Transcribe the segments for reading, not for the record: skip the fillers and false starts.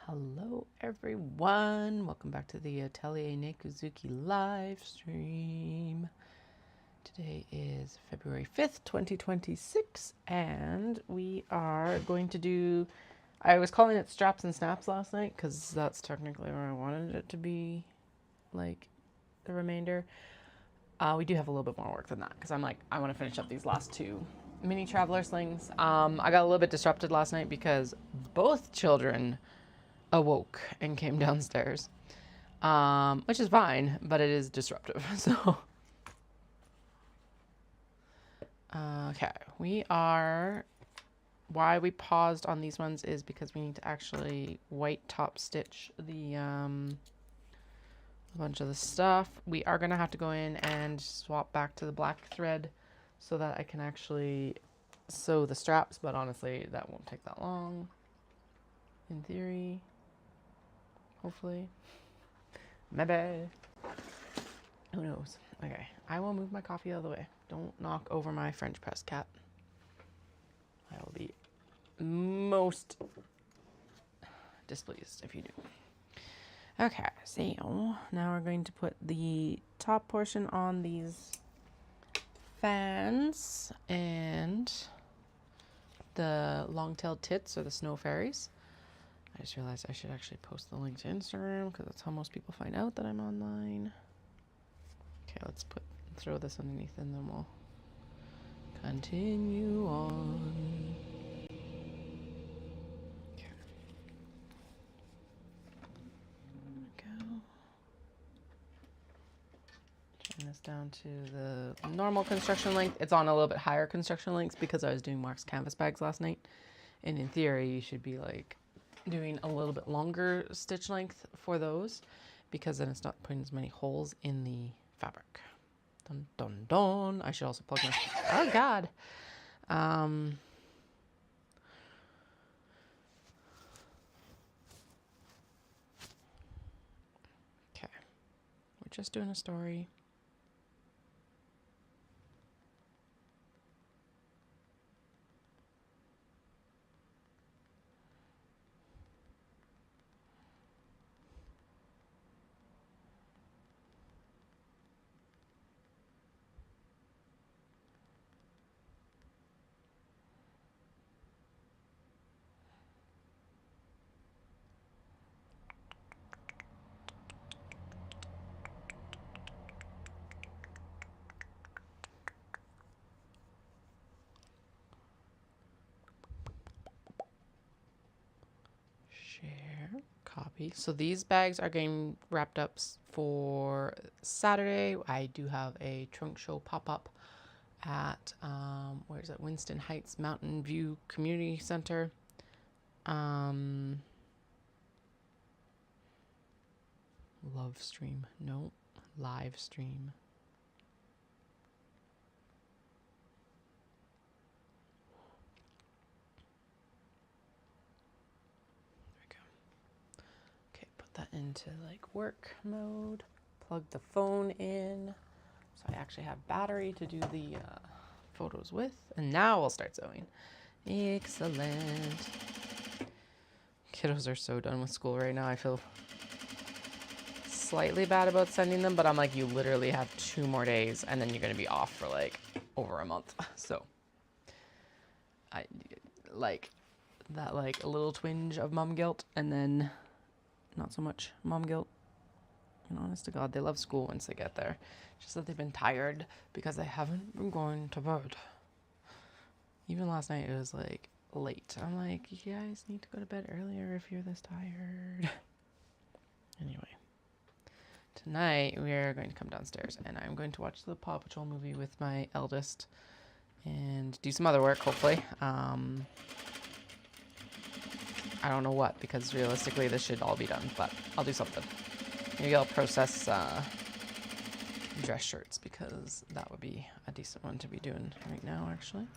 Hello everyone, welcome back to the Atelier Nekuzuki live stream. Today is February 5th, 2026, and we are going to do, I was calling it straps and snaps last night because that's technically where I wanted it to be, like the remainder. We do have a little bit more work than that because I want to finish up these last two mini traveler slings. I got a little bit disrupted last night because both children awoke and came downstairs, which is fine, but it is disruptive. So, okay, why we paused on these ones is because we need to actually white top stitch the, a bunch of the stuff. We are going to have to go in and swap back to the black thread so that I can actually sew the straps, but honestly, that won't take that long, in theory. Hopefully. Maybe. Who knows? Okay, I will move my coffee out of the way. Don't knock over my French press, cat. I will be most displeased if you do. Okay, so now we're going to put the top portion on these fans and the long-tailed tits or the snow fairies. I just realized I should actually post the link to Instagram because that's how most people find out that I'm online. Okay, let's throw this underneath and then we'll continue on. Okay. There we go. Turn this down to the normal construction length. It's on a little bit higher construction lengths because I was doing Mark's canvas bags last night. And in theory, you should be like doing a little bit longer stitch length for those because then it's not putting as many holes in the fabric. Dun dun dun. I should also plug my oh god. Okay, we're just doing a story. Share, copy. So these bags are getting wrapped up for Saturday. I do have a trunk show pop-up at, where is it? Winston Heights Mountain View Community Center. Love stream. No, live stream. That into like work mode, plug the phone in so I actually have battery to do the photos with, and now we'll start sewing. Excellent. Kiddos are so done with school right now. I feel slightly bad about sending them, but I'm like, you literally have 2 more days and then you're going to be off for like over a month. So I like that, like a little twinge of mom guilt and then not so much mom guilt. And honest to God, they love school once they get there. Just that they've been tired because they haven't been going to bed. Even last night, it was like late. I'm like, you guys need to go to bed earlier if you're this tired. Anyway, tonight we are going to come downstairs and I'm going to watch the Paw Patrol movie with my eldest and do some other work, hopefully. I don't know what, because realistically this should all be done, but I'll do something. Maybe I'll process dress shirts because that would be a decent one to be doing right now, actually.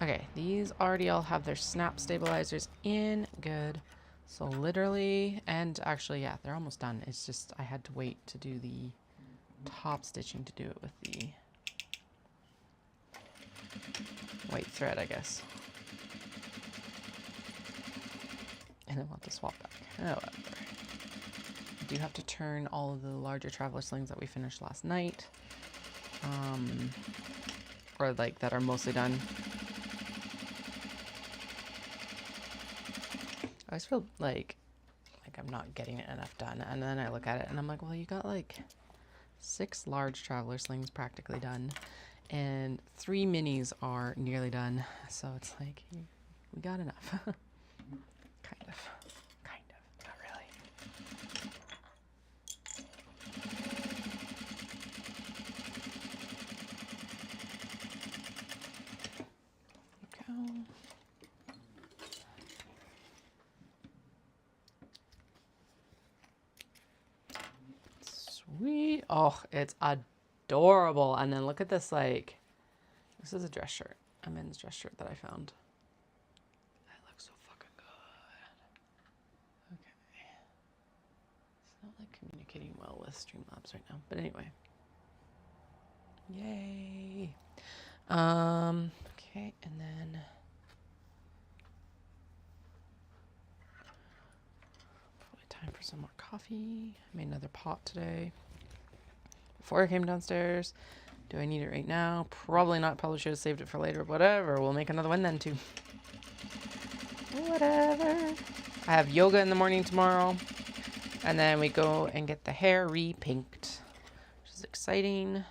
Okay, these already all have their snap stabilizers in. Good. So literally, and actually, yeah, they're almost done. It's just I had to wait to do the top stitching to do it with the white thread, I guess. And then we'll have to swap back. However, I do have to turn all of the larger traveler slings that we finished last night. Or like that are mostly done. I always feel like I'm not getting enough done. And then I look at it and I'm like, well, you got like 6 large traveler slings practically done. And 3 minis are nearly done. So it's like, we got enough. Kind of. Not really. Go. Sweet. Oh, it's adorable. And then look at this, like, this is a dress shirt, a men's dress shirt that I found. That looks so fucking good. Okay. It's not like communicating well with Streamlabs right now, but anyway. Yay. Okay, and then probably time for some more coffee. I made another pot today before I came downstairs. Do I need it right now? Probably not. Probably should have saved it for later. Whatever. We'll make another one then too. Whatever. I have yoga in the morning tomorrow. And then we go and get the hair re-pinked, which is exciting.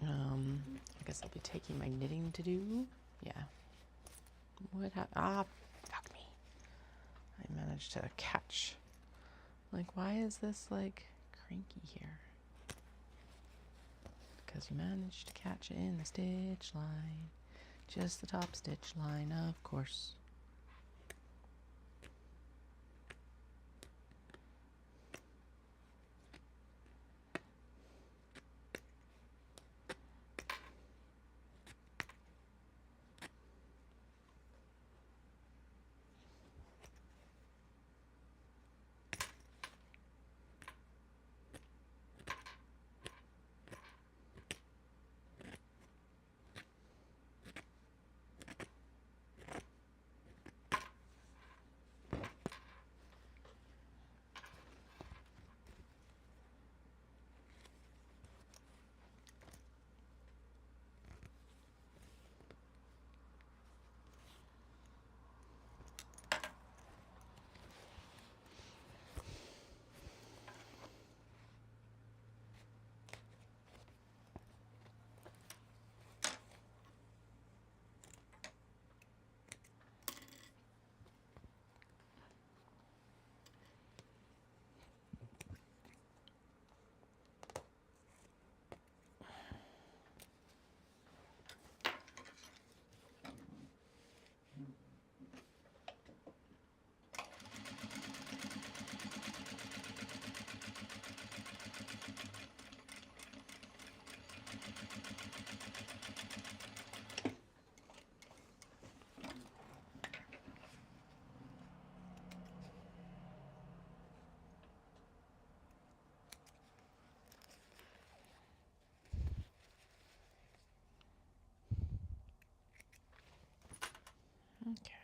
I guess I'll be taking my knitting to do. Yeah. What happened? Ah, fuck me. I managed to catch. Like, why is this like cranky here? Because you managed to catch it in the stitch line. Just the top stitch line, of course.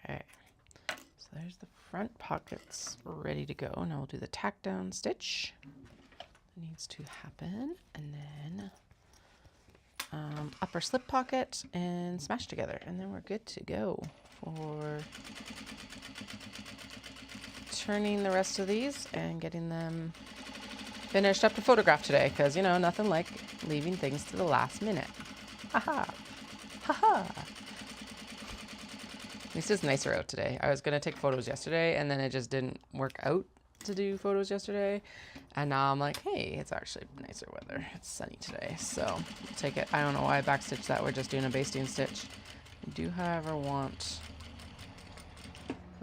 Okay, so there's the front pockets ready to go. Now we'll do the tack down stitch that needs to happen, and then upper slip pocket and smash together, and then we're good to go for turning the rest of these and getting them finished up to photograph today, because you know, nothing like leaving things to the last minute. Haha. Haha. At least it's nicer out today. I was going to take photos yesterday, and then it just didn't work out to do photos yesterday. And now I'm like, hey, it's actually nicer weather. It's sunny today, so I'll take it. I don't know why I backstitched that. We're just doing a basting stitch. I do, however, want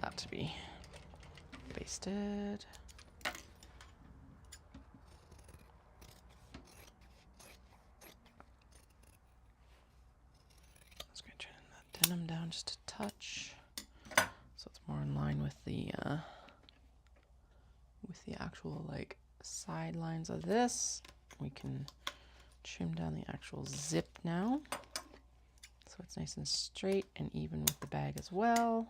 that to be basted. Denim down just a touch, so it's more in line with the actual like side lines of this. We can trim down the actual zip now, so it's nice and straight and even with the bag as well.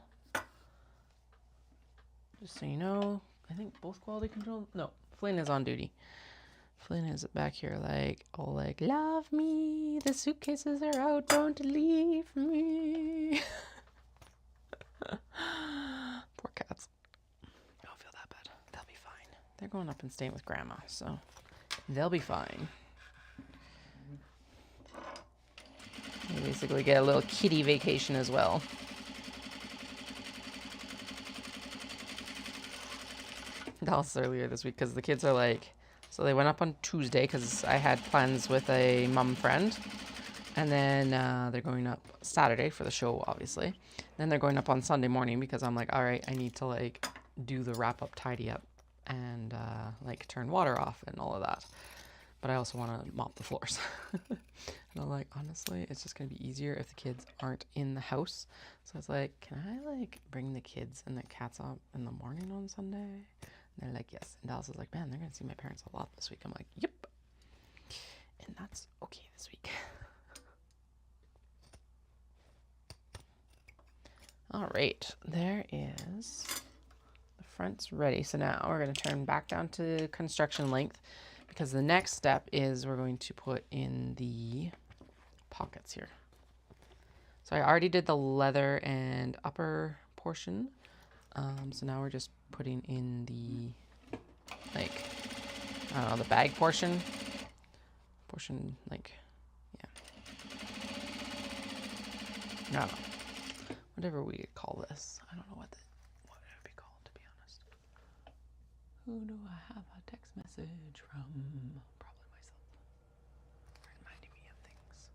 Just so you know, I think both quality control. No, Flynn is on duty. Flynn is back here like, all like, love me, the suitcases are out, don't leave me. Poor cats. Don't feel that bad. They'll be fine. They're going up and staying with grandma, so they'll be fine. You basically get a little kitty vacation as well. That was earlier this week because the kids are like, so they went up on Tuesday because I had plans with a mom friend. And then they're going up Saturday for the show, obviously. Then they're going up on Sunday morning because I'm like, all right, I need to like do the wrap up, tidy up, and like turn water off and all of that. But I also want to mop the floors. And I'm like, honestly, it's just going to be easier if the kids aren't in the house. So I was like, can I like bring the kids and the cats up in the morning on Sunday? And they're like, yes. And Dallas is like, man, they're going to see my parents a lot this week. I'm like, yep. And that's okay this week. All right, there is, the front's ready. So now we're going to turn back down to construction length because the next step is we're going to put in the pockets here. So I already did the leather and upper portion. So now we're just putting in the, like, I don't know, the bag portion, like, yeah. No. Whatever we call this. I don't know what it would be called, to be honest. Who do I have a text message from? Probably myself. Reminding me of things.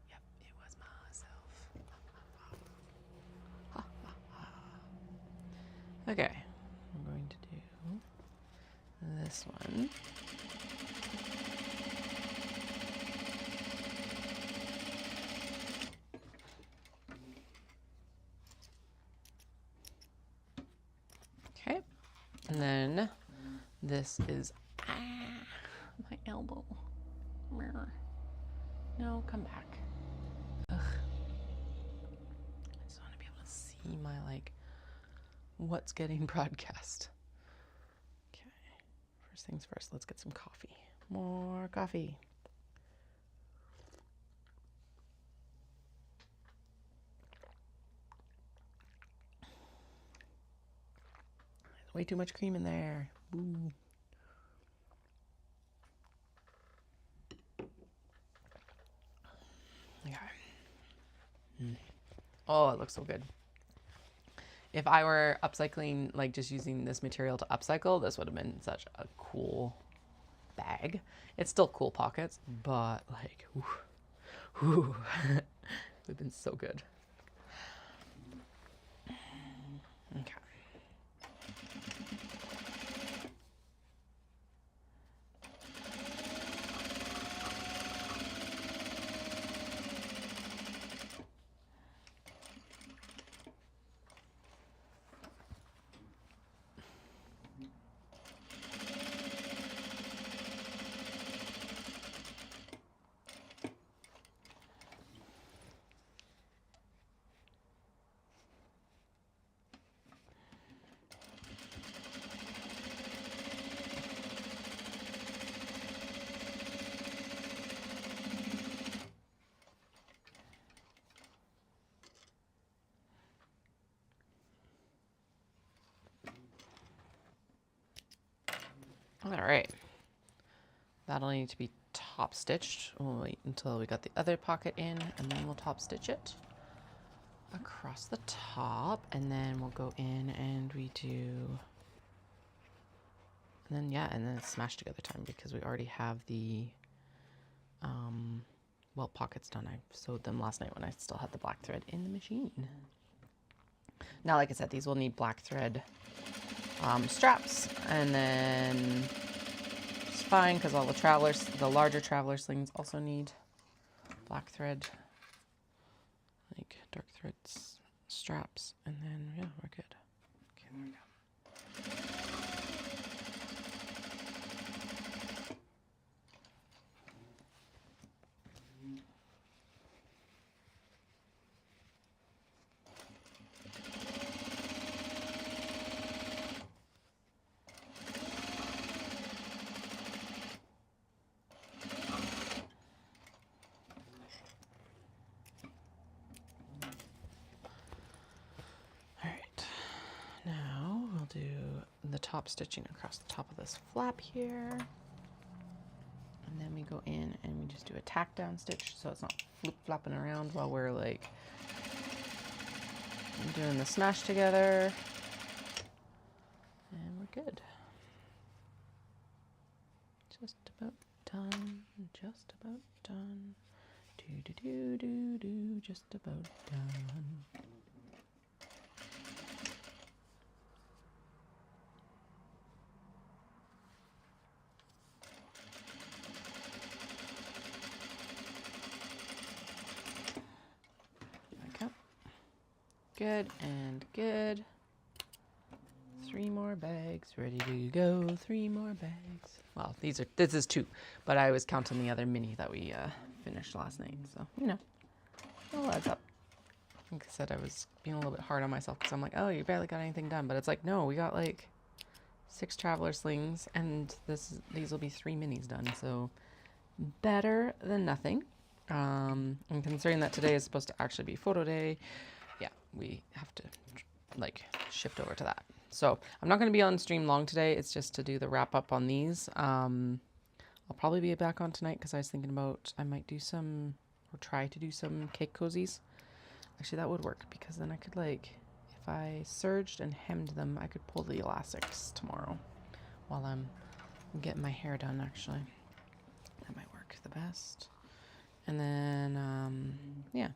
Yep, it was myself. Okay, I'm going to do this one. Okay, and then this is my elbow. No, come back. Ugh. I just want to be able to see my like what's getting broadcast. Okay, first things first. Let's get some coffee. More coffee. Way too much cream in there. Ooh. Okay. Oh, it looks so good. If I were upcycling, like just using this material to upcycle, this would have been such a cool bag. It's still cool pockets, but like, whew, it would have been so good. Okay. All right, that'll need to be top stitched. We'll wait until we got the other pocket in and then we'll top stitch it across the top, and then we'll go in and we do, and then yeah, and then it's smashed together time because we already have the well, pockets done. I sewed them last night when I still had the black thread in the machine. Now, like I said, these will need black thread straps, and then it's fine because all the larger traveler slings also need black thread, like dark threads straps, and then yeah, we're good. Okay, there we go. do the top stitching across the top of this flap here. And then we go in and we just do a tack down stitch so it's not flip-flopping around while we're like doing the smash together. And we're good. Just about done. Just about done. Do, just about done. Okay. Good and good. 3 more bags ready to go. 3 more bags. Well, this is 2, but I was counting the other mini that we finished last night. So, you know, it all adds up. Like I said, I was being a little bit hard on myself because I'm like, oh, you barely got anything done. But it's like, no, we got like 6 traveler slings, and these will be 3 minis done. So better than nothing. And considering that today is supposed to actually be photo day, yeah, we have to like shift over to that. So I'm not going to be on stream long today. It's just to do the wrap up on these. I'll probably be back on tonight because I was thinking about I might do some or try to do some cake cozies. Actually, that would work because then I could like, if I serged and hemmed them, I could pull the elastics tomorrow while I'm getting my hair done, actually. That might work the best. And then, yeah.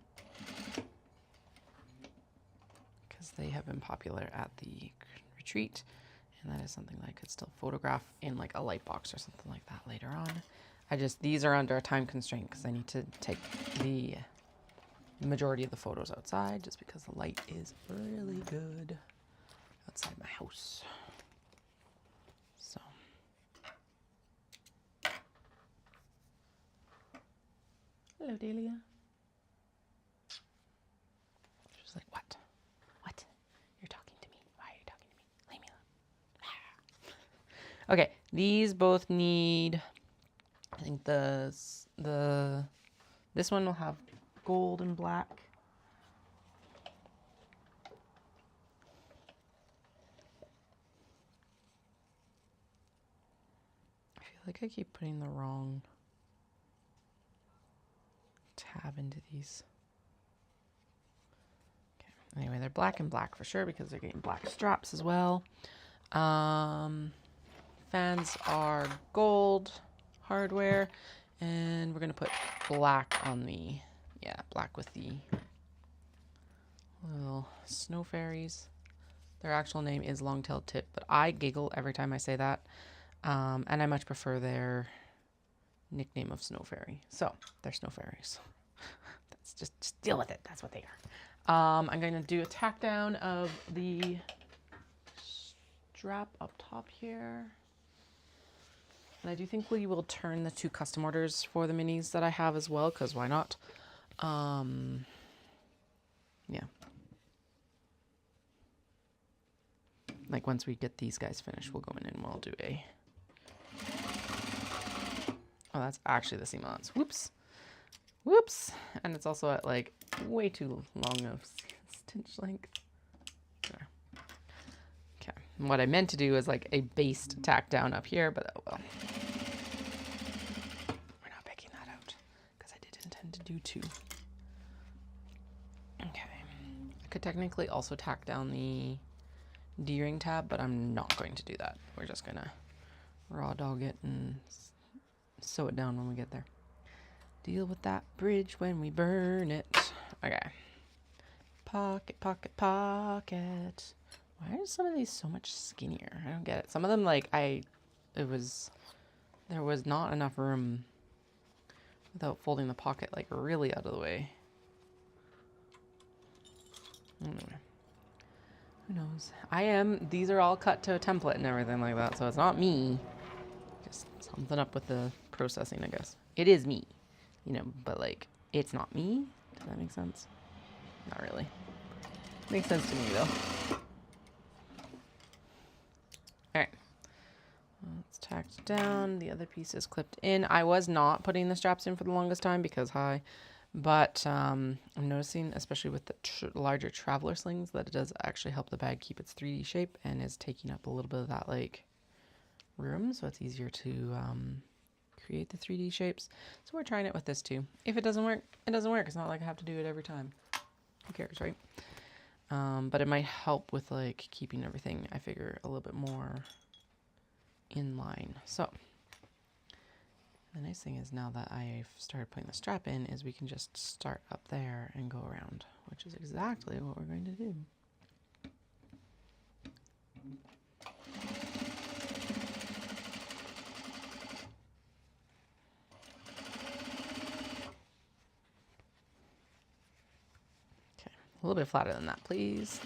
Because they have been popular at the retreat, and that is something that I could still photograph in like a light box or something like that later on. These are under a time constraint because I need to take the majority of the photos outside just because the light is really good outside my house. So. Hello, Delia. She's like, what? What? You're talking to me. Why are you talking to me? Leave me alone. Okay, these both need, I think this one will have gold and black. I feel like I keep putting the wrong tab into these. Okay. Anyway, they're black and black for sure because they're getting black straps as well. Fans are gold hardware, and we're gonna put black on the, yeah, black with the little snow fairies. Their actual name is long-tailed tit, but I giggle every time I say that, and I much prefer their nickname of snow fairy. So they're snow fairies. That's just deal with it. That's what they are. I'm going to do a tack down of the strap up top here. And I do think we will turn the 2 custom orders for the minis that I have as well, because why not? Yeah. Like once we get these guys finished, we'll go in and we'll do a... Oh, that's actually the seam allowance. Whoops. Whoops. And it's also at like way too long of stitch length. There. Okay. And what I meant to do is like a based tack down up here, but oh well. We're not picking that out because I did intend to do 2. Okay. I could technically also tack down the D-ring tab, but I'm not going to do that. We're just gonna raw dog it and sew it down when we get there. Deal with that bridge when we burn it. Okay. Pocket, pocket, pocket. Why are some of these so much skinnier? I don't get it. Some of them, like, there was not enough room without folding the pocket, like, really out of the way. Anyway. Who knows? These are all cut to a template and everything like that, so it's not me. Just something up with the processing, I guess. It is me, you know, but like, it's not me. Does that make sense? Not really. Makes sense to me though. Alright. It's tacked down. The other piece is clipped in. I was not putting the straps in for the longest time because hi. But I'm noticing, especially with the larger traveler slings, that it does actually help the bag keep its 3D shape and is taking up a little bit of that like room, so it's easier to create the 3D shapes. So we're trying it with this too. If it doesn't work, it doesn't work. It's not like I have to do it every time. Who cares, right? But it might help with like keeping everything, I figure, a little bit more in line. So the nice thing is now that I've started putting the strap in is we can just start up there and go around, which is exactly what we're going to do. Okay, a little bit flatter than that, please.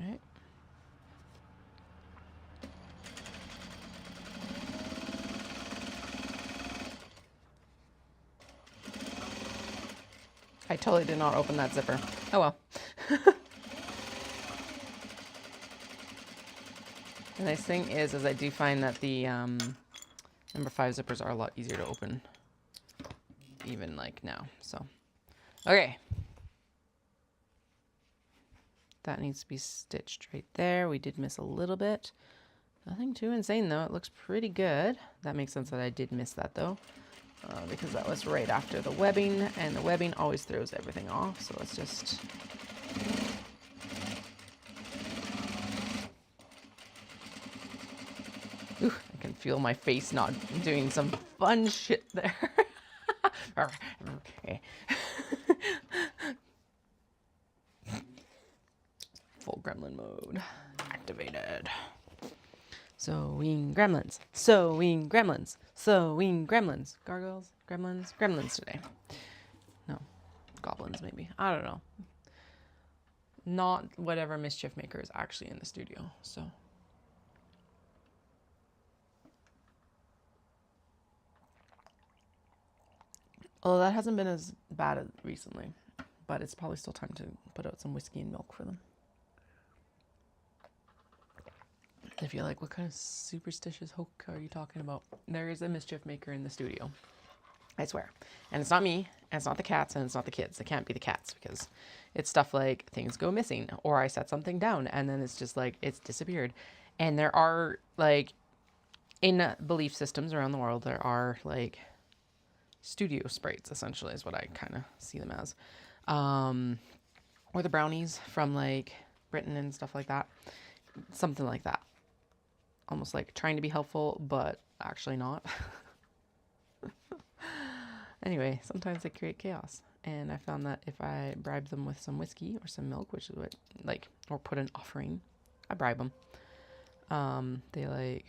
Okay. I totally did not open that zipper. Oh well. The nice thing is I do find that the number 5 zippers are a lot easier to open, even like now. So, okay. That needs to be stitched right there. We did miss a little bit. Nothing too insane though. It looks pretty good. That makes sense that I did miss that though, because that was right after the webbing, and the webbing always throws everything off. So let's just... Ooh, I can feel my face not doing some fun shit there. Okay. Full gremlin mode activated. Sewing gremlins, sewing gremlins, sewing gremlins. Gargoyles, gremlins, gremlins today. No, goblins maybe. I don't know. Not whatever mischief maker is actually in the studio, so. Although that hasn't been as bad as recently, but it's probably still time to put out some whiskey and milk for them. If you're like, what kind of superstitious hoax are you talking about? There is a mischief maker in the studio. I swear. And it's not me, and it's not the cats, and it's not the kids. It can't be the cats, because it's stuff like things go missing, or I set something down, and then it's just like, it's disappeared. And there are, like, in belief systems around the world, there are, like, studio sprites, essentially, is what I kind of see them as. Or the brownies from, like, Britain and stuff like that. Something like that. Almost like trying to be helpful, but actually not. Anyway, sometimes they create chaos. And I found that if I bribe them with some whiskey or some milk, which is what, like, or put an offering, I bribe them. They, like,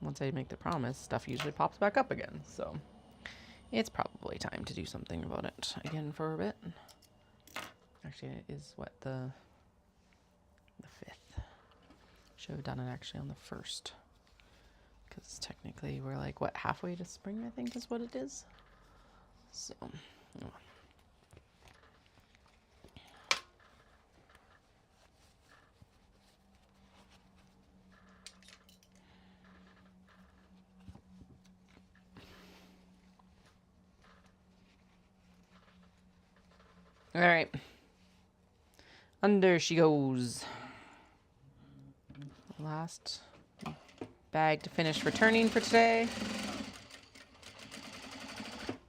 once I make the promise, stuff usually pops back up again. So it's probably time to do something about it again for a bit. Actually, it is what, the 5th. Should have done it actually on the 1st. Because technically we're like, what, halfway to spring, I think is what it is. So, oh. All right. Under she goes. Last bag to finish returning for today.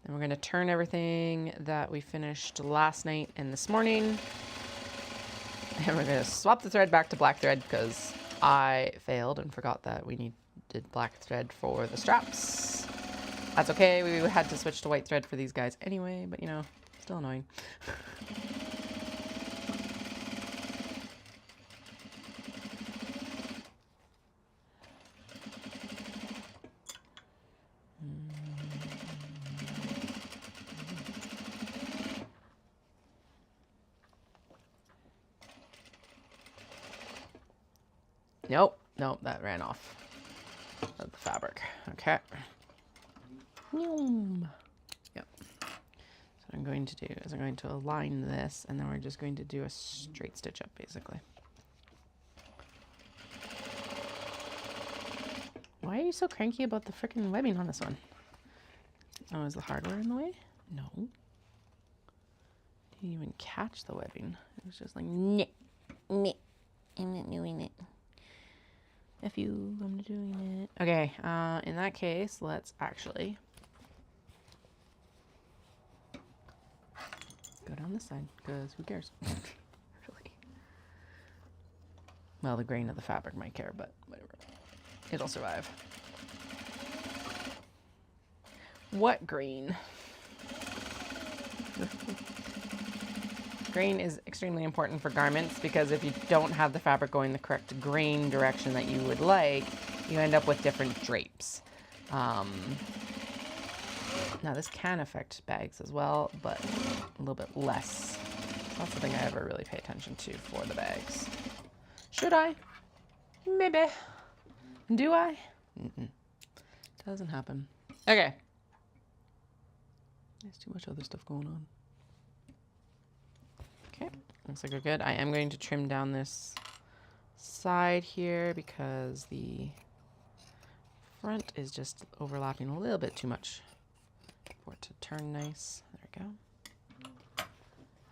And we're going to turn everything that we finished last night and this morning. And we're going to swap the thread back to black thread because I failed and forgot that we needed black thread for the straps. That's okay. We had to switch to white thread for these guys anyway, but you know, still annoying. Nope, nope, that ran off of the fabric. Okay. Yep. So what I'm going to do is I'm going to align this, and then we're just going to do a straight stitch up, basically. Why are you so cranky about the freaking webbing on this one? Oh, is the hardware in the way? No. Didn't even catch the webbing. It was just like, nah, nah, I'm not doing it. If you, I'm doing it. Okay, in that case, let's actually go down this side, because who cares? Really. Well, the grain of the fabric might care, but whatever. It'll survive. What grain? Grain is extremely important for garments because if you don't have the fabric going the correct grain direction that you would like, you end up with different drapes. Now this can affect bags as well, but a little bit less. It's not something I ever really pay attention to for the bags. Should I? Maybe. Do I? Doesn't happen. Okay. There's too much other stuff going on. Okay, looks like we're good. I am going to trim down this side here because the front is just overlapping a little bit too much for it to turn nice. There we go.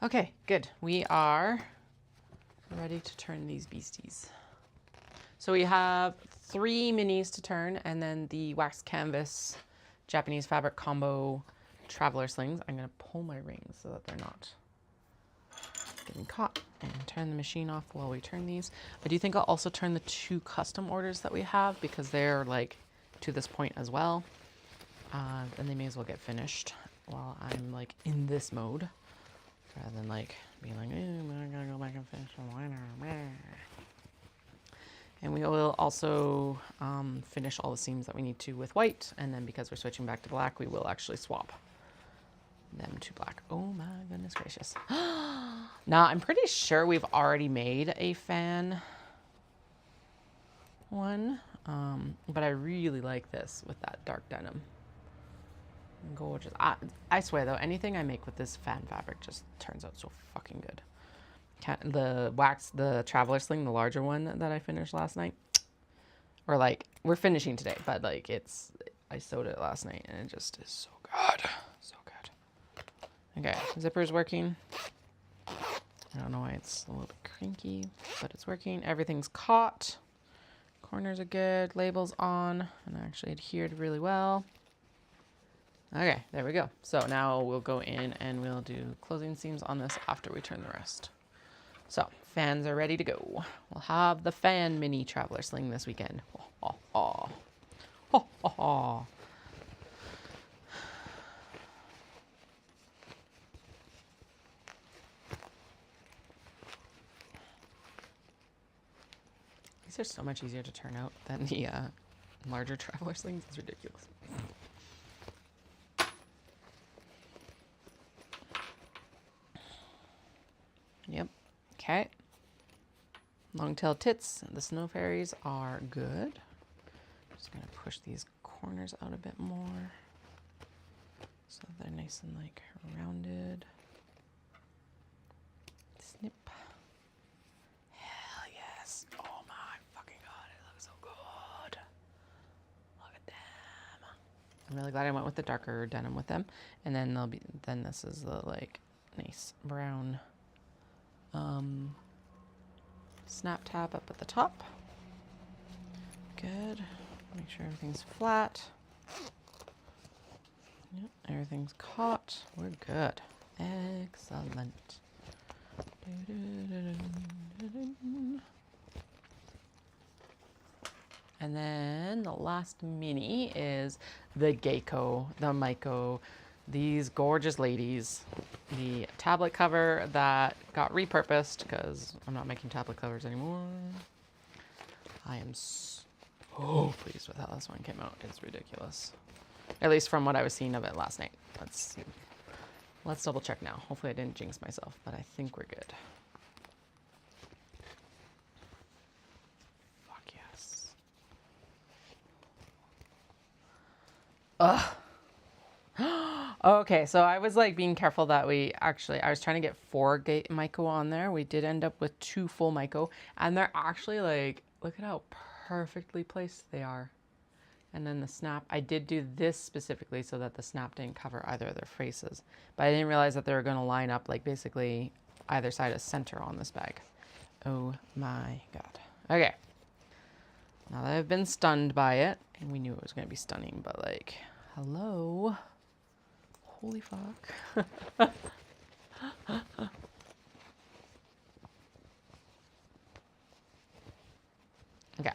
Okay, good. We are ready to turn these beasties. So we have 3 minis to turn, and then the wax canvas Japanese fabric combo traveler slings. I'm going to pull my rings so that they're not getting caught, and turn the machine off while we turn these. I do think I'll also turn the 2 custom orders that we have because they're like to this point as well, and they may as well get finished while I'm like in this mode rather than like being like, I gotta go back and finish them later. And we will also finish all the seams that we need to with white, and then because we're switching back to black, we will actually swap them to black. Oh my goodness gracious. Now, I'm pretty sure we've already made a fan one, but I really like this with that dark denim. Gorgeous. I swear though, anything I make with this fan fabric just turns out so fucking good. The wax, the traveler sling, the larger one that I finished last night, or like we're finishing today, but like I sewed it last night and it just is so good. So good. Okay, zipper's working. I don't know why it's a little bit cranky, but it's working. Everything's caught. Corners are good. Labels on, and actually adhered really well. Okay, there we go. So now we'll go in and we'll do closing seams on this after we turn the rest. So fans are ready to go. We'll have the fan mini traveler sling this weekend. Oh, oh, oh. Oh, oh, oh. These are so much easier to turn out than the larger traveler slings. It's ridiculous. Yep. Okay. Long-tail tits. The snow fairies are good. Just gonna push these corners out a bit more so they're nice and like rounded. Snip. Hell yes. Oh my fucking god, it looks so good. Look at them. I'm really glad I went with the darker denim with them. And then this is the like nice brown snap tab up at the top. Good. Make sure everything's flat. Yep, everything's caught. We're good. Excellent. And then the last mini is the Gecko, the Maiko, these gorgeous ladies. The tablet cover that got repurposed because I'm not making tablet covers anymore. I am so pleased with how this one came out. It's ridiculous. At least from what I was seeing of it last night. Let's double check now. Hopefully I didn't jinx myself, but I think we're good. Fuck Ugh. Okay, so I was like being careful that I was trying to get 4 gate Myco on there. We did end up with 2 full Myco, and they're actually like, look at how perfectly placed they are. And then the snap, I did do this specifically so that the snap didn't cover either of their faces. But I didn't realize that they were going to line up like basically either side of center on this bag. Oh my God. Okay. Now that I've been stunned by it, and we knew it was going to be stunning, but like, hello. Holy fuck. Okay.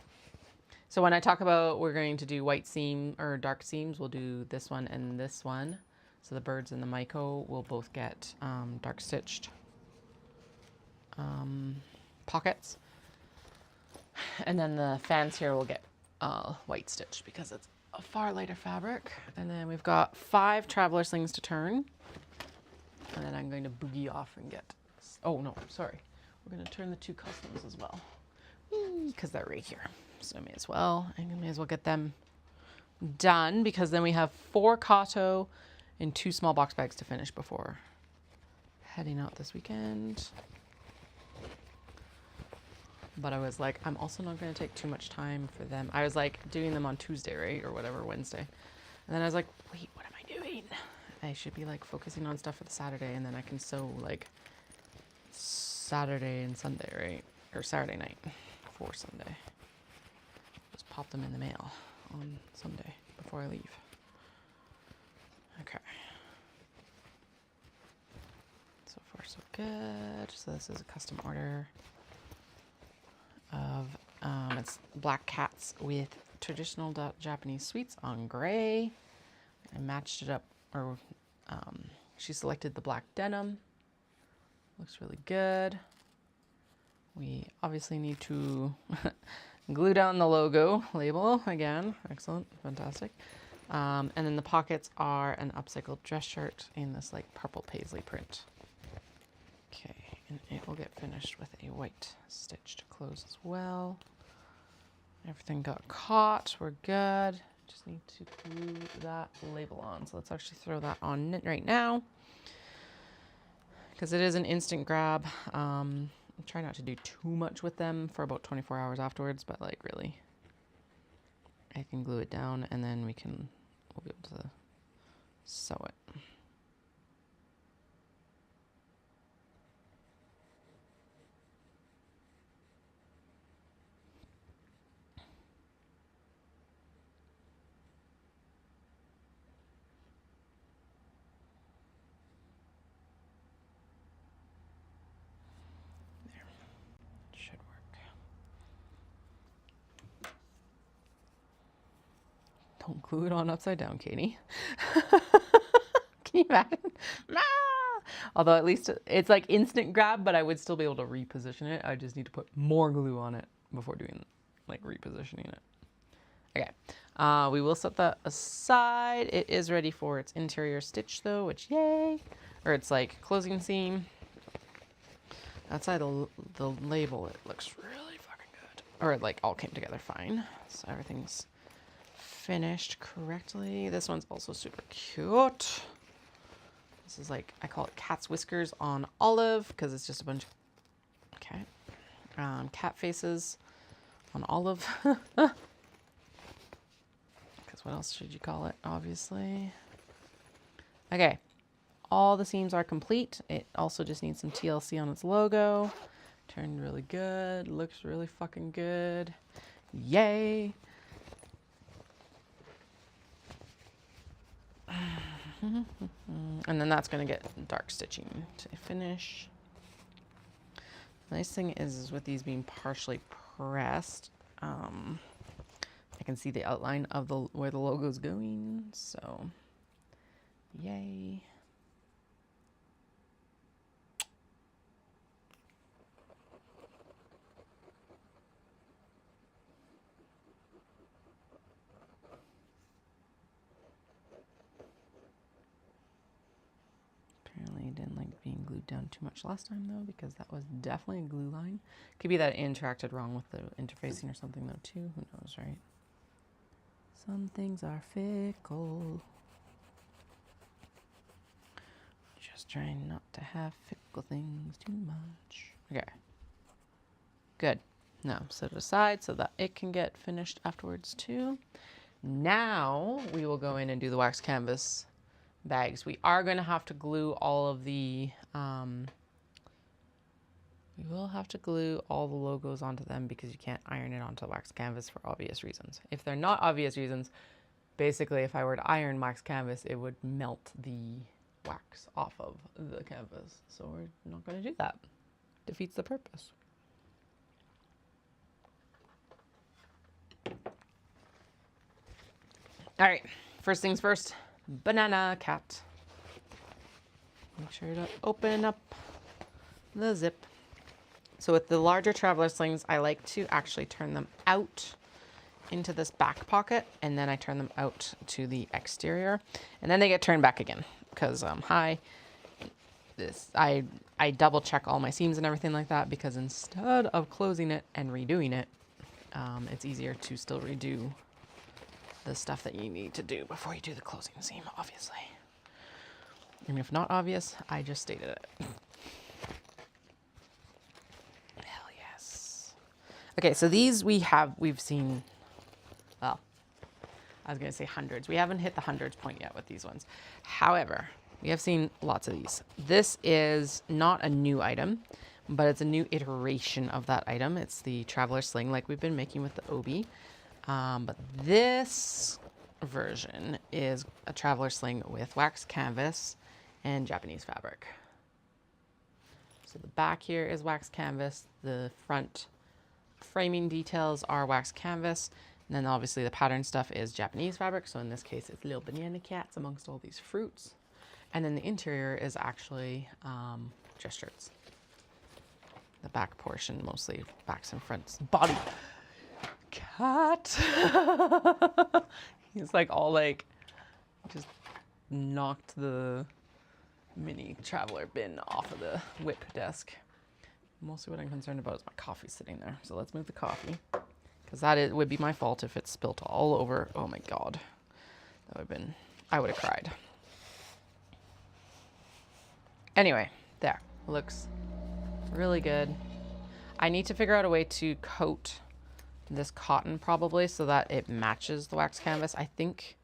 So when I talk about we're going to do white seam or dark seams, we'll do this one and this one. So the birds and the Myco will both get dark stitched pockets. And then the fans here will get white stitched because it's a far lighter fabric. And then we've got 5 traveler slings to turn. And then I'm going to boogie off and get, oh no, sorry. We're going to turn the 2 customs as well because they're right here. So I may as well get them done because then we have 4 Kato and 2 small box bags to finish before heading out this weekend. But I was like, I'm also not going to take too much time for them. I was like doing them on Tuesday, right? Or whatever, Wednesday. And then I was like, wait, what am I doing? I should be like focusing on stuff for the Saturday, and then I can sew like Saturday and Sunday, right? Or Saturday night for Sunday. Just pop them in the mail on Sunday before I leave. Okay. So far so good. So this is a custom order of it's black cats with traditional Japanese sweets on gray. I matched it up, or she selected the black denim. Looks really good. We obviously need to glue down the logo label again. Excellent, fantastic. And then the pockets are an upcycled dress shirt in this like purple paisley print. Okay, and it will get finished with a white stitch to close as well. Everything got caught, we're good. Just need to glue that label on. So let's actually throw that on right now because it is an instant grab. Try not to do too much with them for about 24 hours afterwards, but like really, I can glue it down and then we'll be able to sew it. Don't glue it on upside down, Katie. Can you imagine? Although at least it's like instant grab, but I would still be able to reposition it. I just need to put more glue on it before doing like repositioning it. Okay, we will set that aside. It is ready for its interior stitch though, which yay. Or it's like closing seam. Outside the label, it looks really fucking good. Or it like all came together fine. So everything's finished correctly. This one's also super cute. This is like, I call it cat's whiskers on olive because it's just a bunch of cat faces on olive. Because what else should you call it, obviously? Okay, all the seams are complete. It also just needs some TLC on its logo. Turned really good, looks really fucking good. Yay! And then that's going to get dark stitching to finish. The nice thing is with these being partially pressed, I can see the outline of where the logo is going. So, yay. Apparently it didn't like being glued down too much last time though, because that was definitely a glue line. Could be that it interacted wrong with the interfacing or something though too, who knows, right? Some things are fickle. Just trying not to have fickle things too much. Okay. Good. Now set it aside so that it can get finished afterwards too. Now we will go in and do the wax canvas bags. We are going to have to glue all of the, we will have to glue all the logos onto them because you can't iron it onto wax canvas for obvious reasons. If they're not obvious reasons, basically if I were to iron wax canvas, it would melt the wax off of the canvas. So we're not going to do that. Defeats the purpose. All right, first things first, banana cat. Make sure to open up the zip. So with the larger traveler slings, I like to actually turn them out into this back pocket, and then I turn them out to the exterior, and then they get turned back again because I double check all my seams and everything like that, because instead of closing it and redoing it, it's easier to still redo the stuff that you need to do before you do the closing seam, obviously. And if not obvious, I just stated it. Hell yes. Okay, so these we've seen, well, I was gonna say hundreds. We haven't hit the hundreds point yet with these ones. However, we have seen lots of these. This is not a new item, but it's a new iteration of that item. It's the traveler sling like we've been making with the obi. But this version is a traveler sling with wax canvas and Japanese fabric. So the back here is wax canvas. The front framing details are wax canvas. And then obviously the pattern stuff is Japanese fabric. So in this case, it's little banana cats amongst all these fruits. And then the interior is actually dress shirts. The back portion, mostly backs and fronts, body. Cat. He's like all like just knocked the mini traveler bin off of the whip desk. Mostly what I'm concerned about is my coffee sitting there. So let's move the coffee, because that would be my fault if it spilt all over. Oh my god, that would have been, I would have cried. Anyway, there, looks really good. I need to figure out a way to coat this cotton probably so that it matches the wax canvas. I think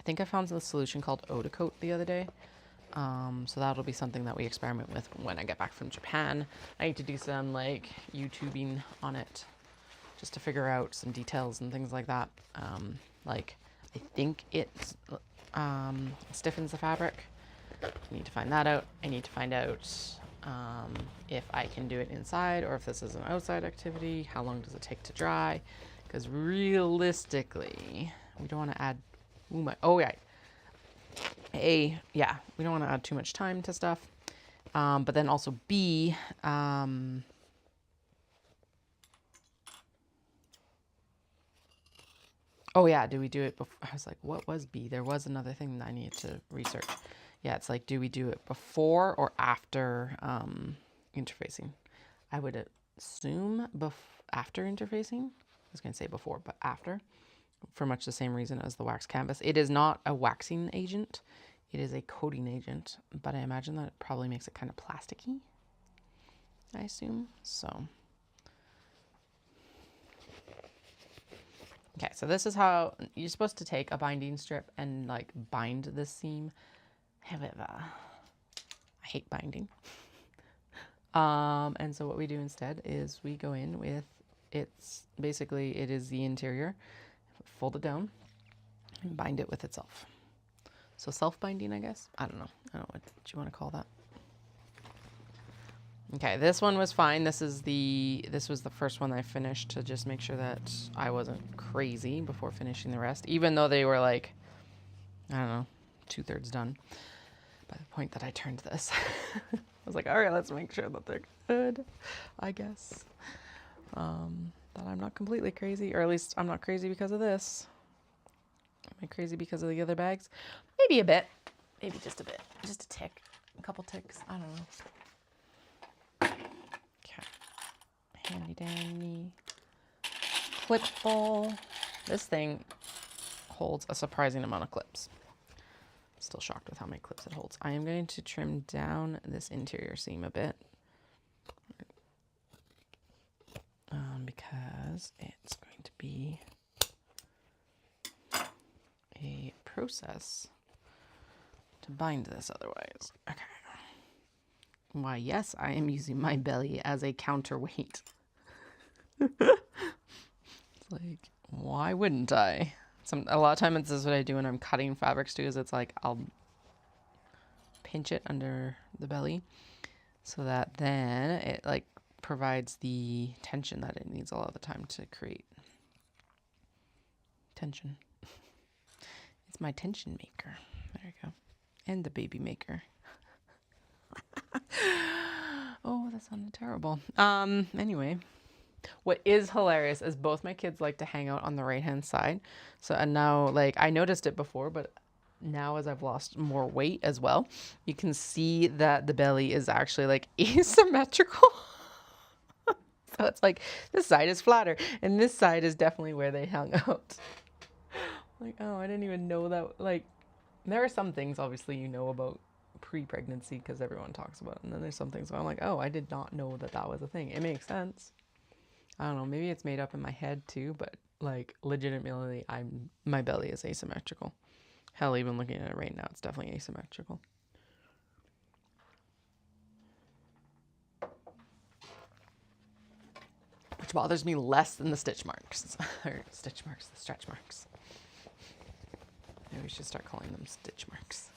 I found the solution called Eau de Coat the other day. So that'll be something that we experiment with when I get back from Japan. I need to do some like YouTubing on it just to figure out some details and things like that. Like I think it stiffens the fabric. I need to find that out. I need to find out if I can do it inside or if this is an outside activity. How long does it take to dry? Because realistically, we don't want to add, we don't want to add too much time to stuff. But then also B, oh yeah, do we do it before? I was like, what was B? There was another thing that I needed to research. Yeah, it's like, do we do it before or after interfacing? I would assume after interfacing. I was going to say before, but after, for much the same reason as the wax canvas. It is not a waxing agent. It is a coating agent, but I imagine that it probably makes it kind of plasticky, I assume. So, okay, so this is how you're supposed to take a binding strip and like bind this seam. However, I hate binding. And so what we do instead is we go in with, it is the interior, fold it down and bind it with itself. So self-binding, I guess. I don't know what you want to call that. Okay, this one was fine. This was the first one I finished to just make sure that I wasn't crazy before finishing the rest, even though they were like, I don't know, 2/3 done by the point that I turned this. I was like, all right, let's make sure that they're good, I guess. That I'm not completely crazy, or at least I'm not crazy because of this. Am I crazy because of the other bags? Maybe a bit. Maybe just a bit. Just a tick. A couple ticks. I don't know. Okay. Handy dandy clip ball. This thing holds a surprising amount of clips. Still shocked with how many clips it holds. I am going to trim down this interior seam a bit. Because it's going to be a process to bind this otherwise. Okay. Why, yes, I am using my belly as a counterweight. It's like, why wouldn't I? A lot of times this is what I do when I'm cutting fabrics too, is it's like I'll pinch it under the belly so that then it like provides the tension that it needs a lot of the time to create tension. It's my tension maker. There you go. And the baby maker. Oh, that sounded terrible. Anyway, what is hilarious is both my kids like to hang out on the right hand side. So, and now, like, I noticed it before, but now as I've lost more weight as well, you can see that the belly is actually like asymmetrical. So it's like this side is flatter and this side is definitely where they hung out. Like, oh, I didn't even know that. Like, there are some things obviously you know about pre-pregnancy because everyone talks about it. And then there's some things where I'm like, oh, I did not know that that was a thing. It makes sense. I don't know, maybe it's made up in my head too, but like legitimately my belly is asymmetrical. Hell, even looking at it right now, it's definitely asymmetrical. Which bothers me less than the stitch marks. Or stitch marks, the stretch marks. Maybe we should start calling them stitch marks.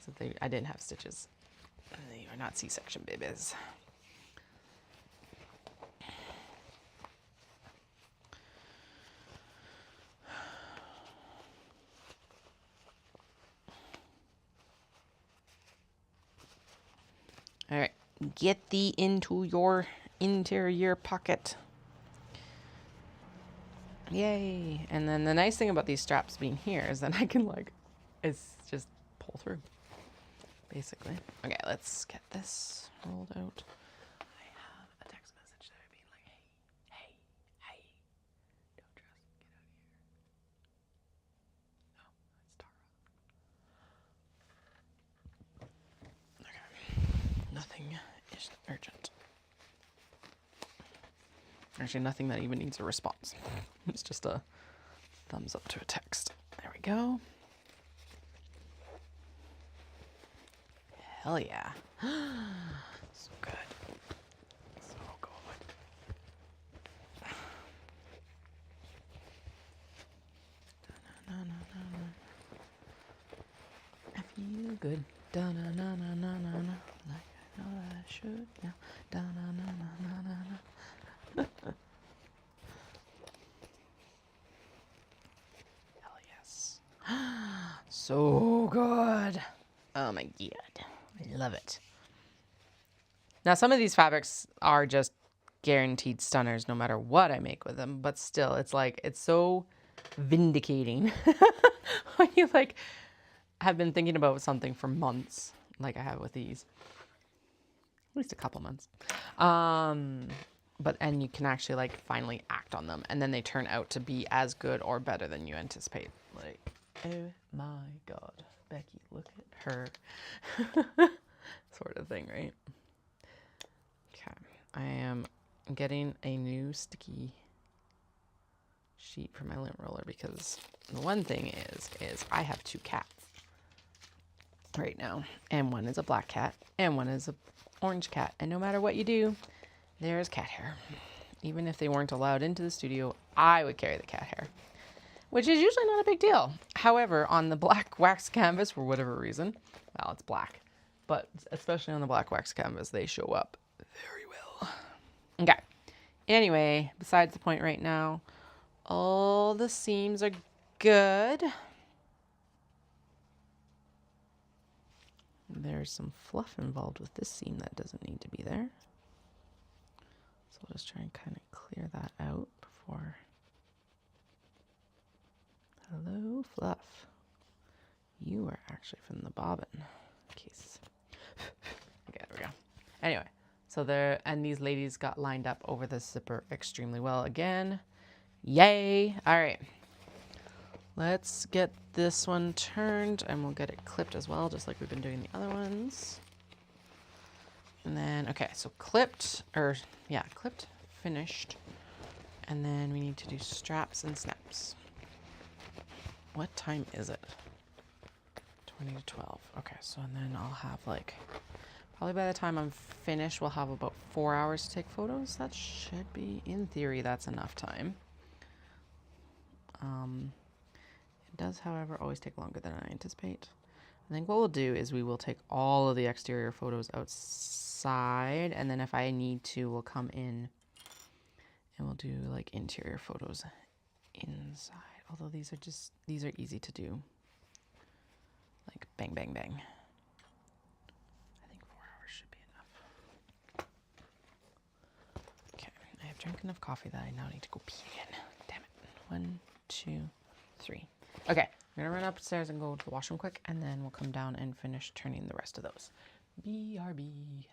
So I didn't have stitches. They are not C-section babies. All right, get thee into your interior pocket. Yay. And then the nice thing about these straps being here is that I can it's just pull through, basically. Okay, let's get this rolled out. I have a text message there being like, hey, don't just get out of here. No, it's Tara. Okay, nothing is urgent. Actually, nothing that even needs a response. It's just a thumbs up to a text. There we go. Hell yeah. So good. So good. I feel good. Da-na-na-na-na-na. Like I know that I should now. Da-na-na-na-na-na. Hell yes. So good. Oh my god. I love it. Now some of these fabrics are just guaranteed stunners no matter what I make with them, but still it's like it's so vindicating when you like have been thinking about something for months like I have with these. At least a couple months. And you can actually like finally act on them and then they turn out to be as good or better than you anticipate. Like, oh my god, Becky, look at her. Sort of thing, right? Okay, I am getting a new sticky sheet for my lint roller because the one thing is I have 2 cats right now, and one is a black cat and one is a orange cat, and no matter what you do, there's cat hair. Even if they weren't allowed into the studio, I would carry the cat hair, which is usually not a big deal. However, on the black wax canvas, for whatever reason, well, it's black, but especially on the black wax canvas, they show up very well. Okay. Anyway, besides the point right now, all the seams are good. There's some fluff involved with this seam that doesn't need to be there. So I'll just try and kind of clear that out before. Hello, fluff. You are actually from the bobbin case. Okay, there we go. Anyway, so and these ladies got lined up over the zipper extremely well again. Yay. All right. let's get this one turned and we'll get it clipped as well, just like we've been doing the other ones. And then, okay, so clipped, finished. And then we need to do straps and snaps. What time is it? 20 to 12. Okay, so and then I'll have like, probably by the time I'm finished, we'll have about 4 hours to take photos. That should be, in theory, that's enough time. It does, however, always take longer than I anticipate. I think what we'll do is we will take all of the exterior photos outside, and then if I need to, we'll come in and we'll do like interior photos inside. Although these are easy to do. Like bang, bang, bang. I think 4 hours should be enough. Okay, I have drank enough coffee that I now need to go pee again. Damn it. 1, 2, 3. Okay, I'm gonna run upstairs and go to the washroom quick, and then we'll come down and finish turning the rest of those. BRB.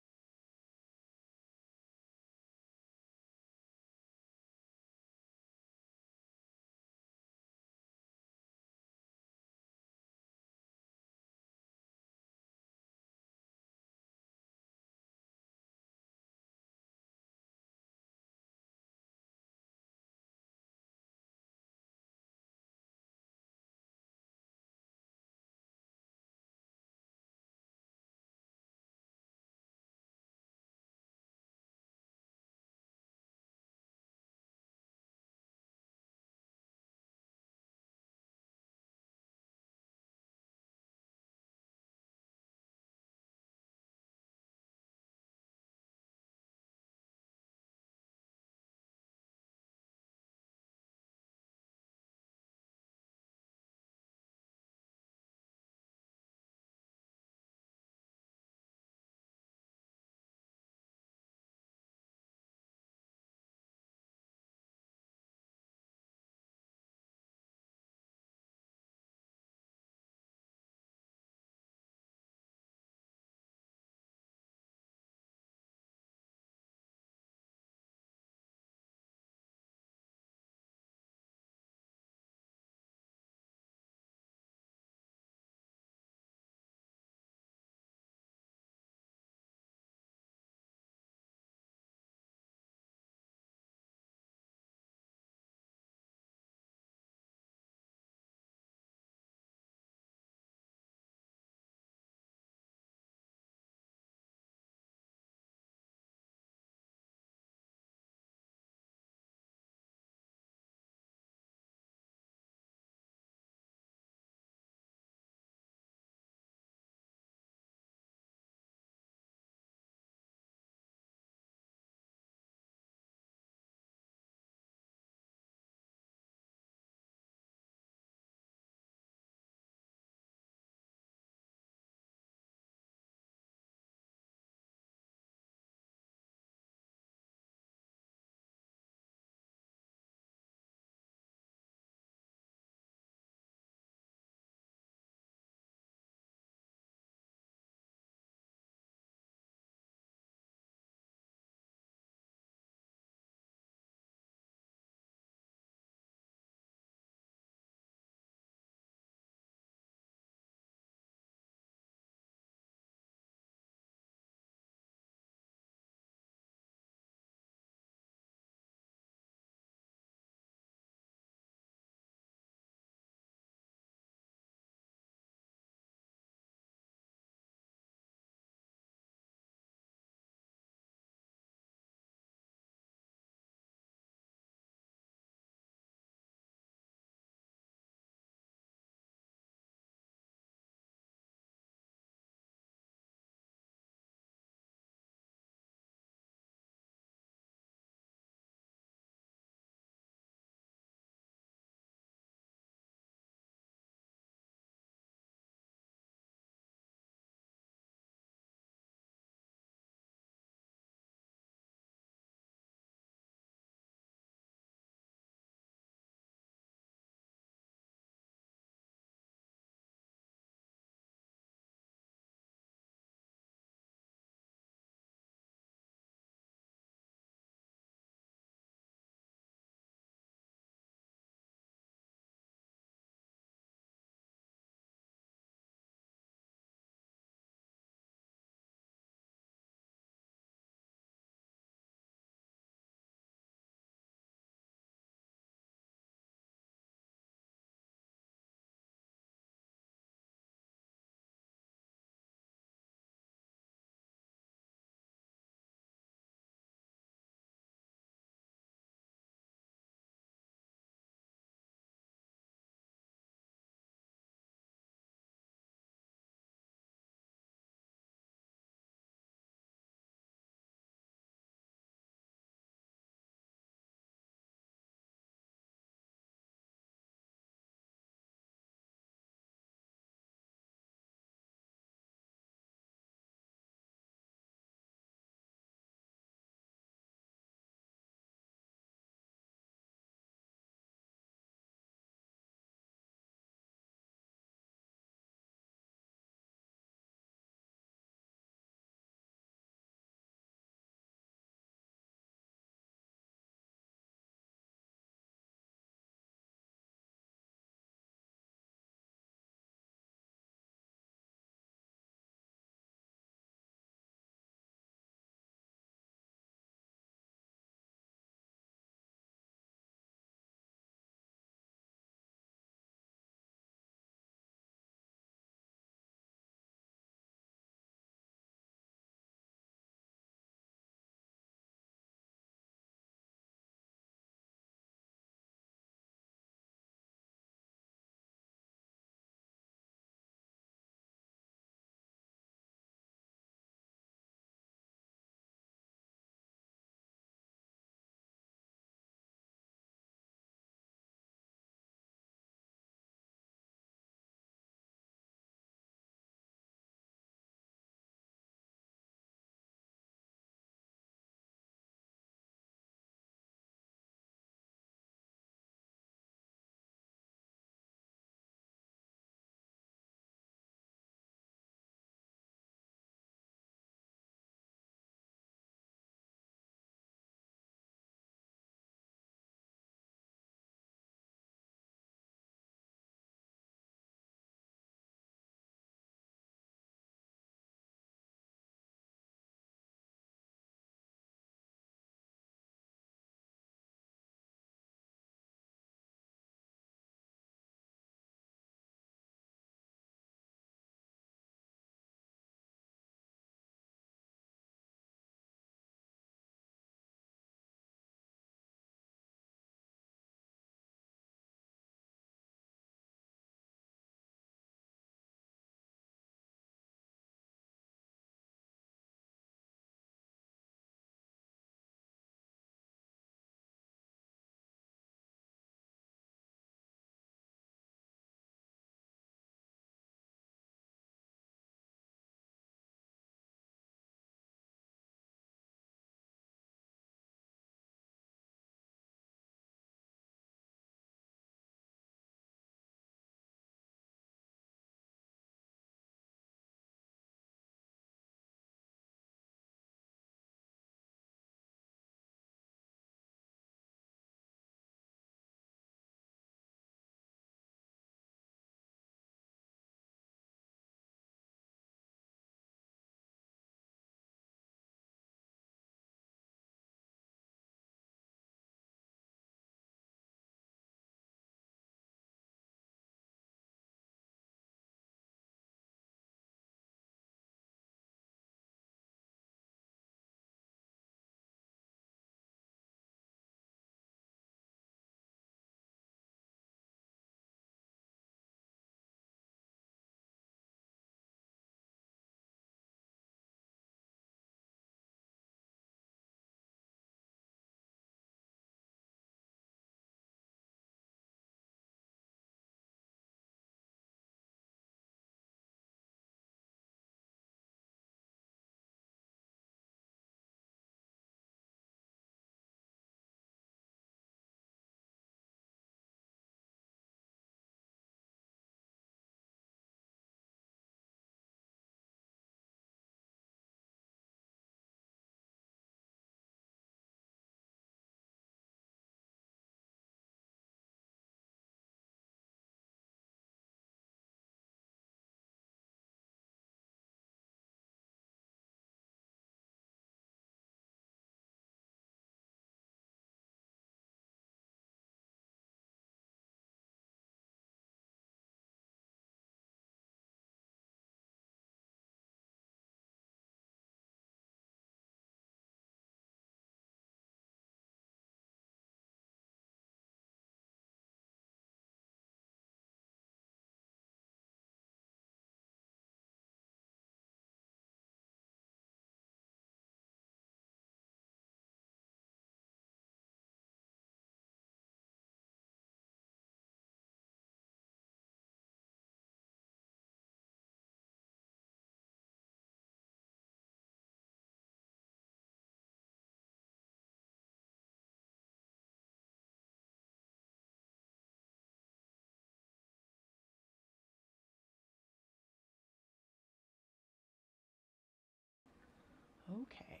Okay,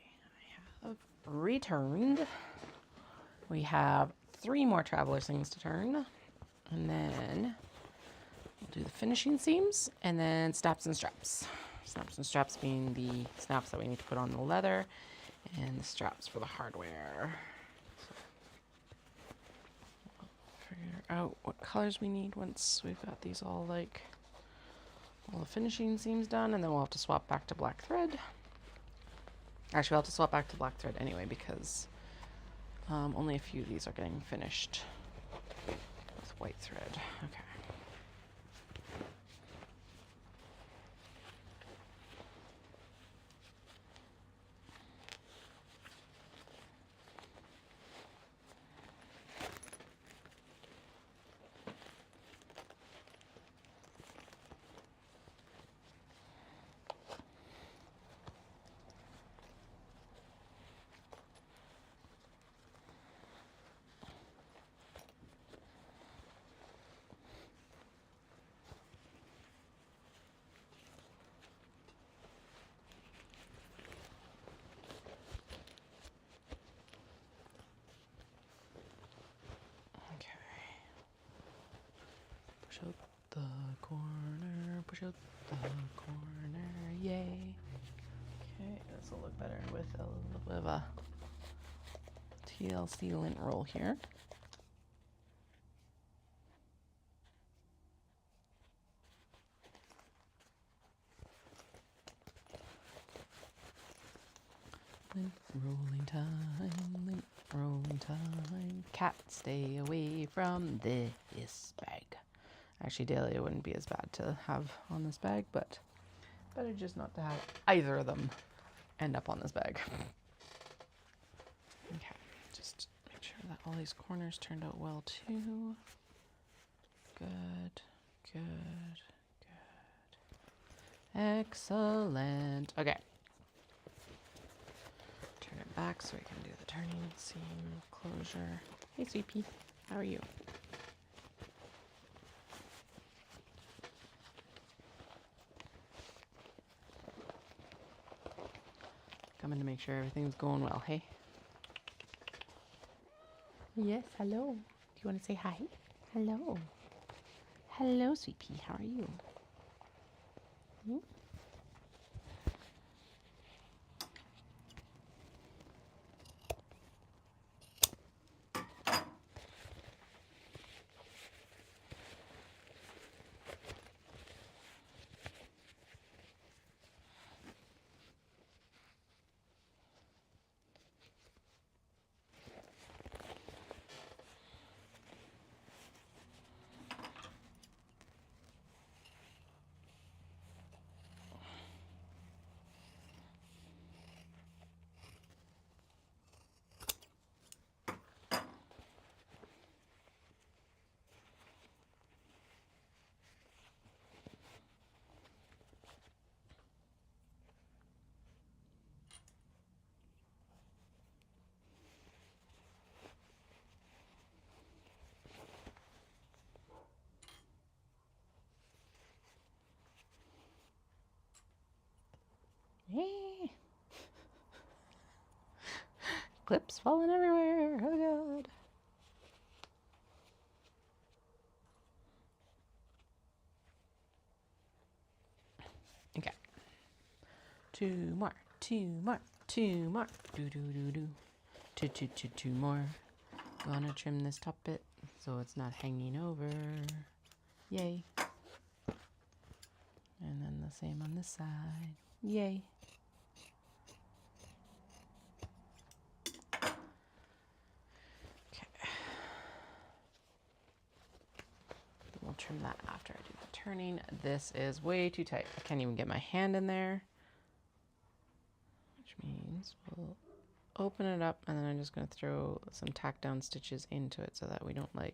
I have returned. We have 3 more traveler slings to turn. And then we'll do the finishing seams and then snaps and straps. Snaps and straps being the snaps that we need to put on the leather and the straps for the hardware. So we'll figure out what colors we need once we've got these all like all the finishing seams done, and then we'll have to swap back to black thread. Actually, we'll have to swap back to black thread anyway because only a few of these are getting finished with white thread. Okay. Push out the corner, push out the corner, yay. Okay, this will look better with a little bit of a TLC lint roll here. Lint rolling time, lint rolling time. Cat, stay away from this bag. Actually, Dahlia wouldn't be as bad to have on this bag, but better just not to have either of them end up on this bag. Okay, just make sure that all these corners turned out well too. Good, good, good. Excellent. Okay. Turn it back so we can do the turning seam closure. Hey, Sweet Pea, how are you? Coming to make sure everything's going well, hey? Yes, hello. Do you want to say hi? Hello. Hello, Sweet Pea, how are you? Hmm? Hey. Clips falling everywhere. Oh god. Okay. Two more. Do do do do. Two more. Gonna trim this top bit so it's not hanging over. Yay. And then the same on this side. Yay. We'll trim that after I do the turning. This is way too tight. I can't even get my hand in there. Which means we'll open it up and then I'm just going to throw some tack down stitches into it so that we don't go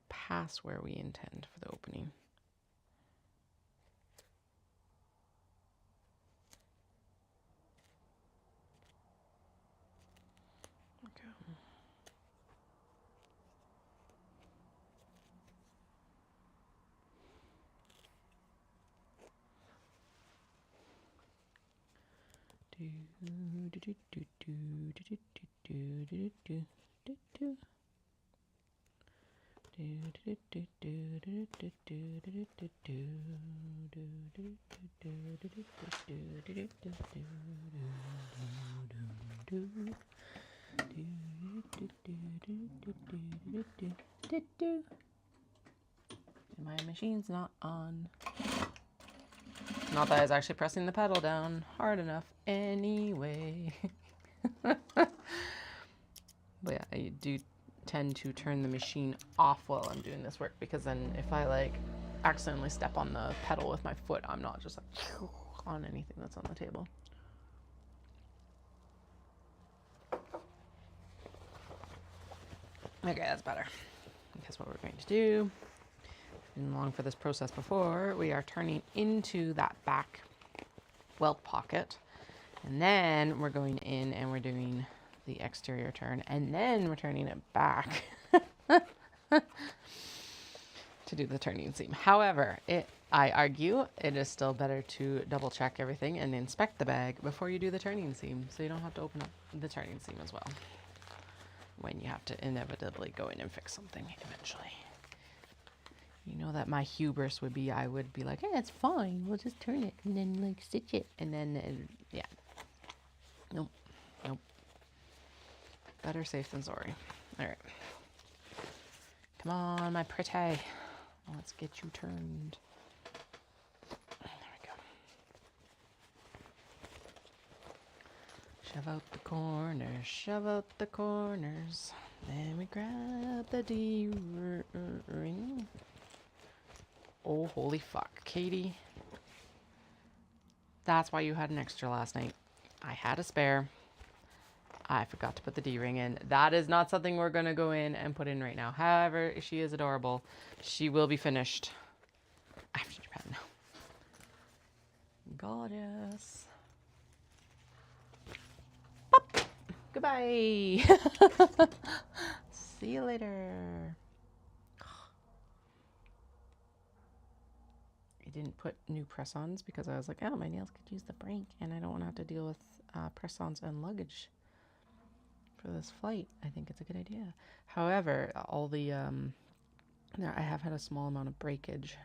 past where we intend for the opening. Okay. My machine's not on. Not that I was actually pressing the pedal down hard enough anyway. But yeah, I do tend to turn the machine off while I'm doing this work, because then if I like accidentally step on the pedal with my foot, I'm not just like on anything that's on the table. Okay, that's better. Guess what we're going to do. Been along for this process before. We are turning into that back welt pocket, and then we're going in and we're doing the exterior turn, and then we're turning it back to do the turning seam. However, I argue it is still better to double check everything and inspect the bag before you do the turning seam, so you don't have to open up the turning seam as well when you have to inevitably go in and fix something eventually. You know that my hubris would be, I would be like, hey, it's fine, we'll just turn it and then like stitch it, and then yeah, nope. Better safe than sorry. All right, come on, my pretty, let's get you turned. There we go. Shove out the corners, shove out the corners. Then we grab the D-ring. Oh, holy fuck. Katie, that's why you had an extra last night. I had a spare. I forgot to put the D-ring in. That is not something we're going to go in and put in right now. However, she is adorable. She will be finished after Japan. Gorgeous. Pop. Goodbye. See you later. I didn't put new press-ons because I was like, oh, my nails could use the break, and I don't want to have to deal with press-ons and luggage for this flight. I think it's a good idea. However, all the I have had a small amount of breakage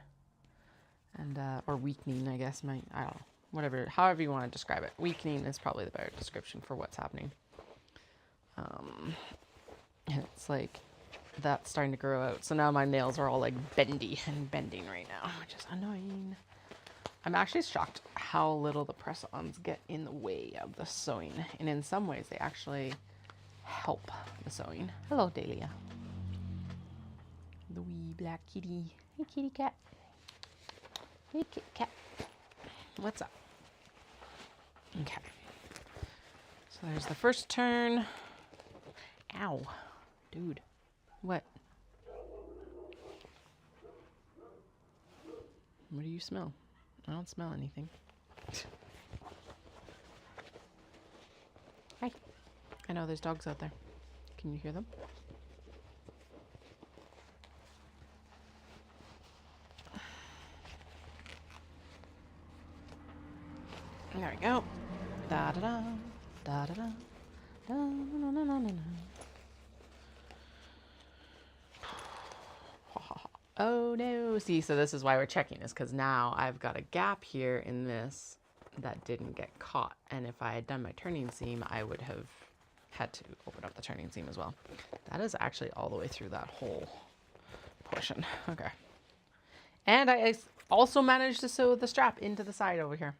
and or weakening, I guess. I don't know, whatever, however you want to describe it. Weakening is probably the better description for what's happening. And it's like that's starting to grow out. So now my nails are all like bendy and bending right now, which is annoying. I'm actually shocked how little the press-ons get in the way of the sewing. And in some ways, they actually help the sewing. Hello, Dahlia. The wee black kitty. Hey, kitty cat. Hey, kitty cat. What's up? Okay. So there's the first turn. Ow. Dude. What? What do you smell? I don't smell anything. Hi. I know there's dogs out there. Can you hear them? There we go. Da da da. Da da da. Da na na na na na. Oh no. See, so this is why we're checking this, because now I've got a gap here in this that didn't get caught. And if I had done my turning seam, I would have had to open up the turning seam as well. That is actually all the way through that whole portion. Okay. And I also managed to sew the strap into the side over here.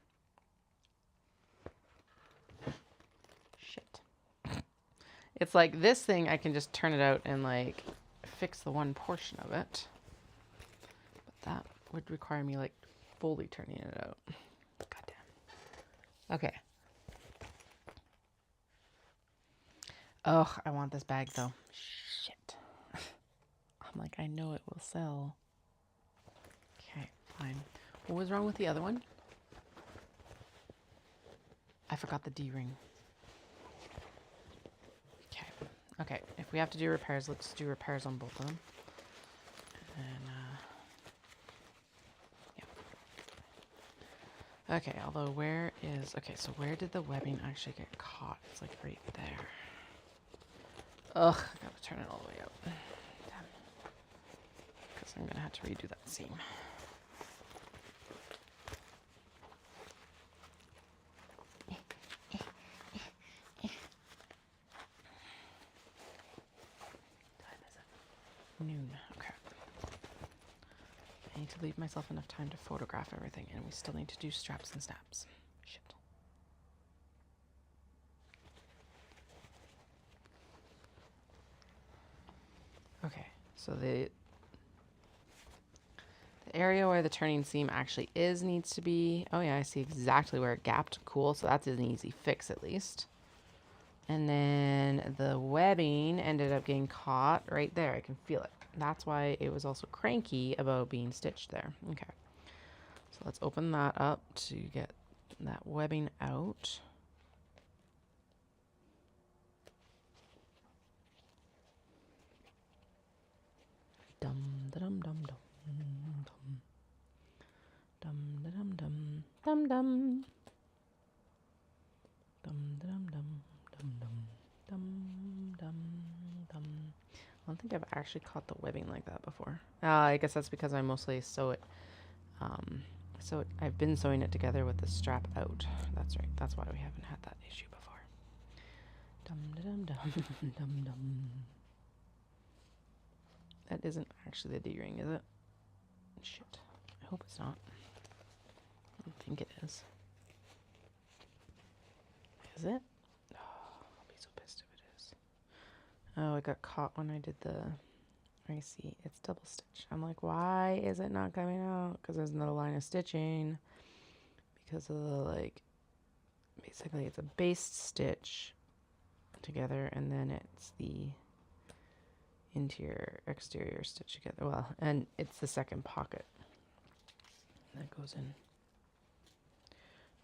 Shit. It's like this thing, I can just turn it out and like fix the one portion of it. That would require me like fully turning it out. Goddamn. Okay. Oh, I want this bag though. Shit. I'm like, I know it will sell. Okay, fine. What was wrong with the other one? I forgot the D-ring. Okay. Okay, if we have to do repairs, let's do repairs on both of them. And Okay, although where is... Okay, so where did the webbing actually get caught? It's like right there. Ugh, I gotta turn it all the way out. Damn. Because I'm gonna have to redo that seam. Noon. Okay. I need to leave myself enough time to photograph everything, and we still need to do straps and snaps. Shit. Okay, so the area where the turning seam actually is needs to be... Oh yeah, I see exactly where it gapped. Cool, so that's an easy fix at least. And then the webbing ended up getting caught right there. I can feel it. That's why it was also cranky about being stitched there. Okay. So let's open that up to get that webbing out. Dum dum dum dum dum dum dum dum dum dum dum dum dum dum dum dum dum. I don't think I've actually caught the webbing like that before. I guess that's because I mostly sew it. So I've been sewing it together with the strap out. That's right. That's why we haven't had that issue before. Dum dum dum dum dum. That isn't actually the D-ring, is it? Shit. I hope it's not. I don't think it is. Is it? Oh, I'll be so pissed if it is. Oh, it got caught when I did the... I see. It's double stitch. I'm like, why is it not coming out? Because there's no line of stitching. Because of the, like... Basically, it's a base stitch together, and then it's the interior, exterior stitch together. Well, and it's the second pocket that goes in.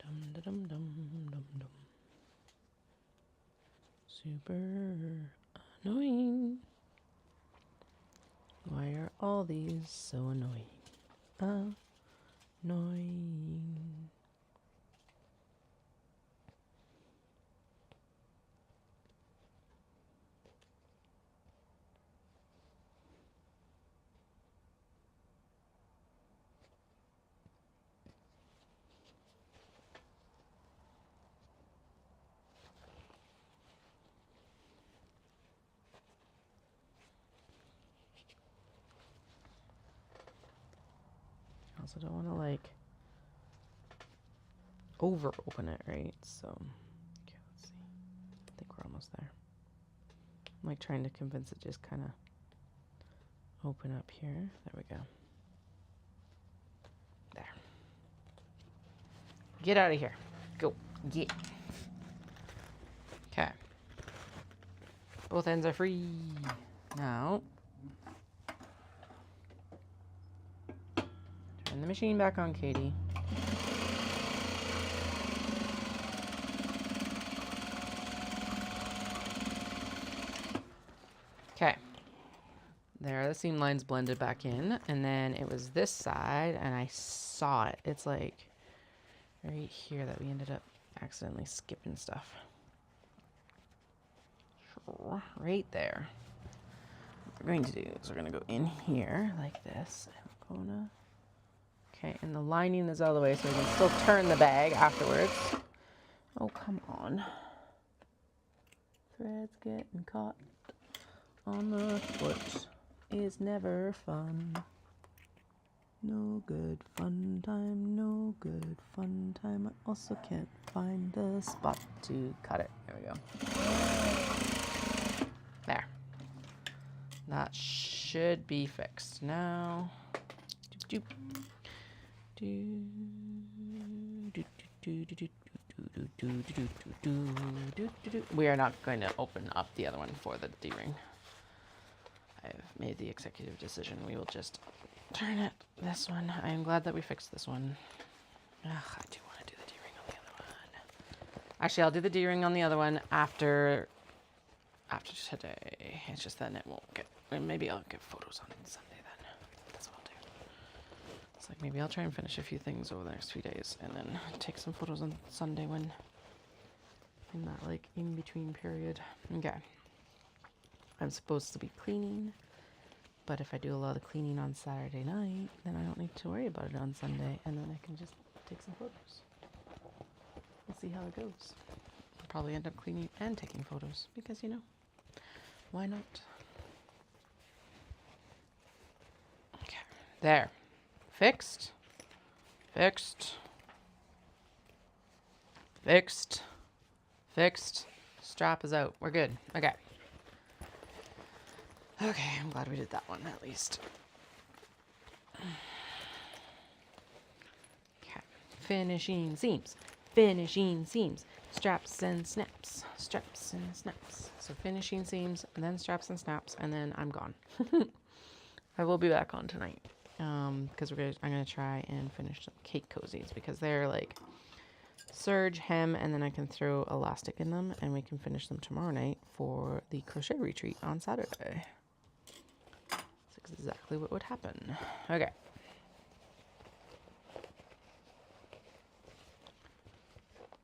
Dum da dum dum dum dum. Super annoying. Why are all these so annoying? Annoying. I also don't want to like over open it, right? So, okay, let's see. I think we're almost there. I'm like trying to convince it just kind of open up here. There we go. There. Get out of here. Go. Get. Okay. Both ends are free. Now, turn the machine back on, Katie. Okay. There, the seam lines blended back in, and then it was this side, and I saw it. It's like right here that we ended up accidentally skipping stuff. Sure, right there. What we're going to do is we're going to go in here like this. I'm gonna... Okay, and the lining is out of the way, so we can still turn the bag afterwards. Oh, come on. Threads getting caught on the foot is never fun. No good fun time, no good fun time. I also can't find the spot to cut it. There we go. There. That should be fixed now. Doop, doop. We are not going to open up the other one for the D-ring. I've made the executive decision. We will just turn it. This one. I am glad that we fixed this one. Ugh, I do want to do the D-ring on the other one. Actually, I'll do the D-ring on the other one after today. It's just then it won't get... Maybe I'll get photos on Sunday then. That's what I'll do. It's like maybe I'll try and finish a few things over the next few days and then take some photos on Sunday when in that like in between period. Okay. I'm supposed to be cleaning, but if I do a lot of cleaning on Saturday night, then I don't need to worry about it on Sunday, and then I can just take some photos. We'll see how it goes. I'll probably end up cleaning and taking photos because, you know, why not? Okay, there. Fixed. Fixed. Fixed. Fixed. Strap is out. We're good. Okay. Okay, I'm glad we did that one at least. Okay. Finishing seams. Finishing seams. Straps and snaps. Straps and snaps. So finishing seams, and then straps and snaps, and then I'm gone. I will be back on tonight. Because I'm gonna try and finish some cake cozies because they're like serge, hem, and then I can throw elastic in them, and we can finish them tomorrow night for the crochet retreat on Saturday. That's exactly what would happen. Okay.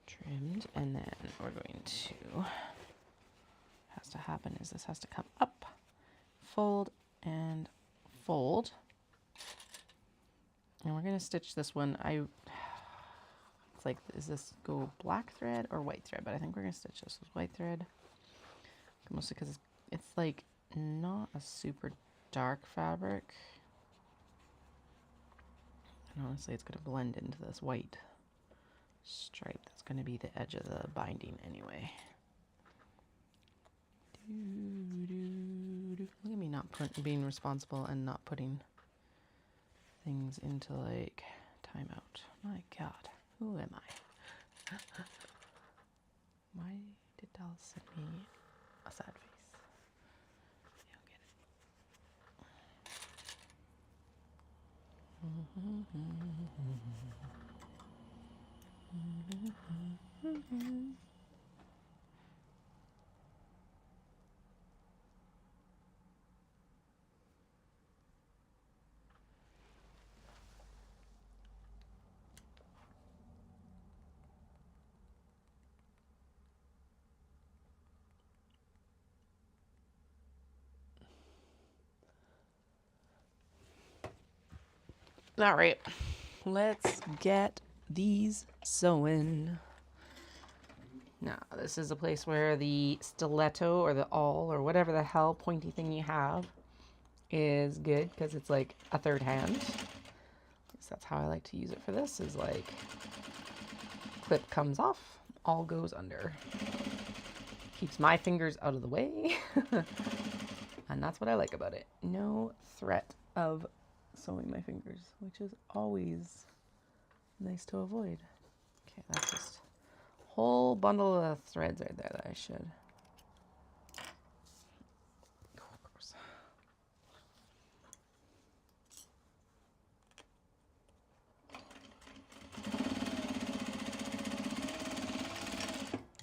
Trimmed, and then we're going to, what has to happen is this has to come up, fold, and fold. And we're going to stitch this one. It's like, does this go black thread or white thread? But I think we're going to stitch this with white thread. Mostly because it's like not a super dark fabric. And honestly, it's going to blend into this white stripe. That's going to be the edge of the binding anyway. Look at me not being responsible and not putting things into like timeout. My God, who am I? Why did Dallas send me a sad face? You'll get it. All right, let's get these sewing. Now, this is a place where the stiletto or the awl or whatever the hell pointy thing you have is good because it's like a third hand. So that's how I like to use it for this, is like clip comes off, awl goes under. Keeps my fingers out of the way. And that's what I like about it. No threat of sewing my fingers, which is always nice to avoid. Okay, that's just a whole bundle of threads right there that I should. Of course.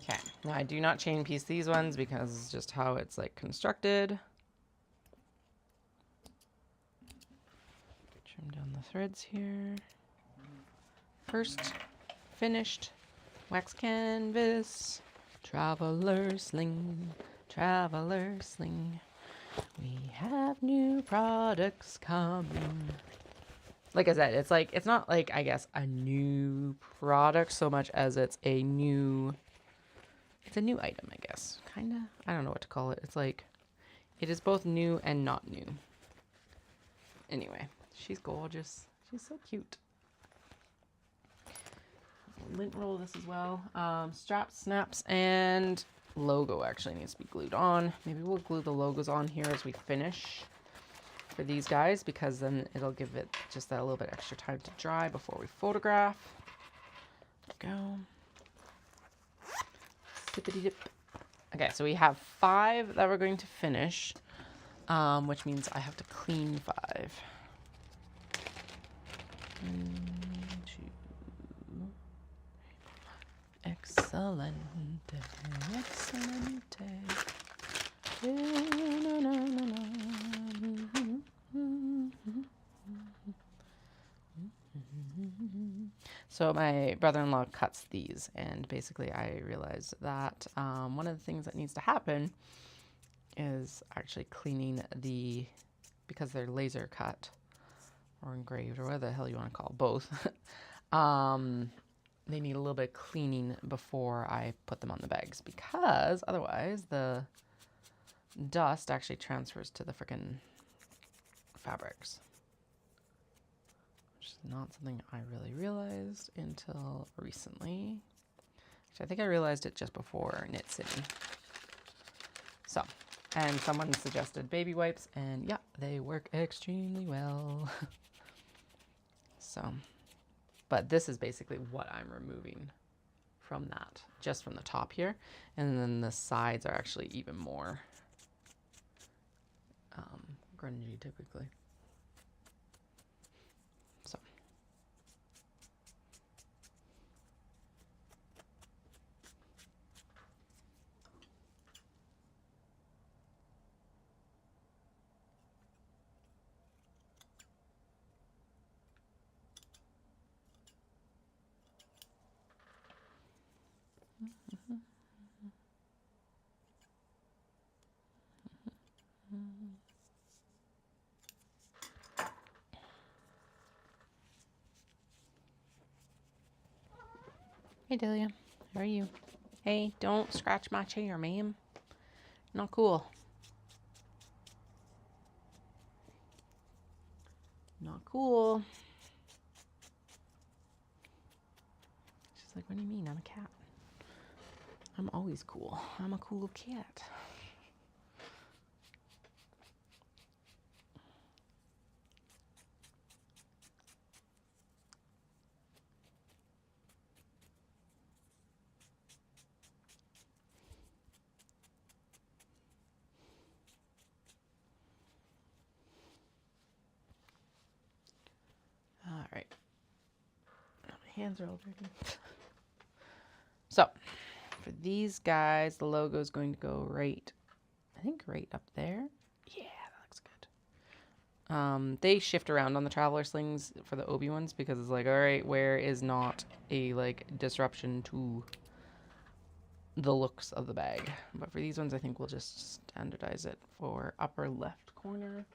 Okay, now I do not chain piece these ones because it's just how it's like constructed. Trim down the threads here. First, finished wax canvas, traveler sling, traveler sling. We have new products coming. Like I said, it's like, it's not like, I guess, a new product so much as it's a new item, I guess. Kind of. I don't know what to call it. It's like, it is both new and not new. Anyway, she's gorgeous. She's so cute. Lint roll this as well. Straps, snaps, and logo actually needs to be glued on. Maybe we'll glue the logos on here as we finish for these guys, because then it'll give it just that little bit extra time to dry before we photograph. There we go. Sippity dip. Okay, so we have 5 that we're going to finish, which means I have to clean 5. 1, 2. Excellent. Excellent. So my brother-in-law cuts these, and basically I realized that one of the things that needs to happen is actually cleaning because they're laser cut or engraved or whatever the hell you want to call it, both. They need a little bit of cleaning before I put them on the bags, because otherwise the dust actually transfers to the frickin' fabrics, which is not something I really realized until recently. Actually, I think I realized it just before Knit City. So, and someone suggested baby wipes, and yeah, they work extremely well. So, but this is basically what I'm removing from that, just from the top here. And then the sides are actually even more grungy typically. So. Hey Delia, how are you? Hey, don't scratch my chair, ma'am. Not cool. Not cool. She's like, what do you mean? I'm a cat. I'm always cool. I'm a cool cat. All right. My hands are all dirty. So, for these guys, the logo is going to go right, I think right up there. Yeah, that looks good. They shift around on the Traveler Slings for the Obi ones because it's like, all right, where is not a like disruption to the looks of the bag. But for these ones, I think we'll just standardize it for upper left corner.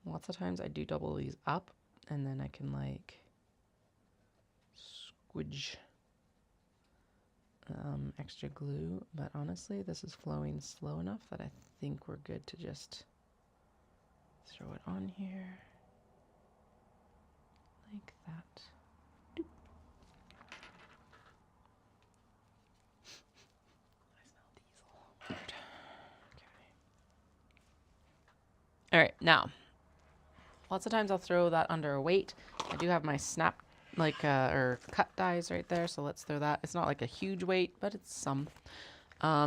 Lots of times I do double these up, and then I can like squidge extra glue. But honestly, this is flowing slow enough that I think we're good to just throw it on here like that. Doop. I smell diesel. Weird. Okay. All right, now. Lots of times I'll throw that under a weight. I do have my snap, or cut dies right there, so let's throw that. It's not like a huge weight, but it's some.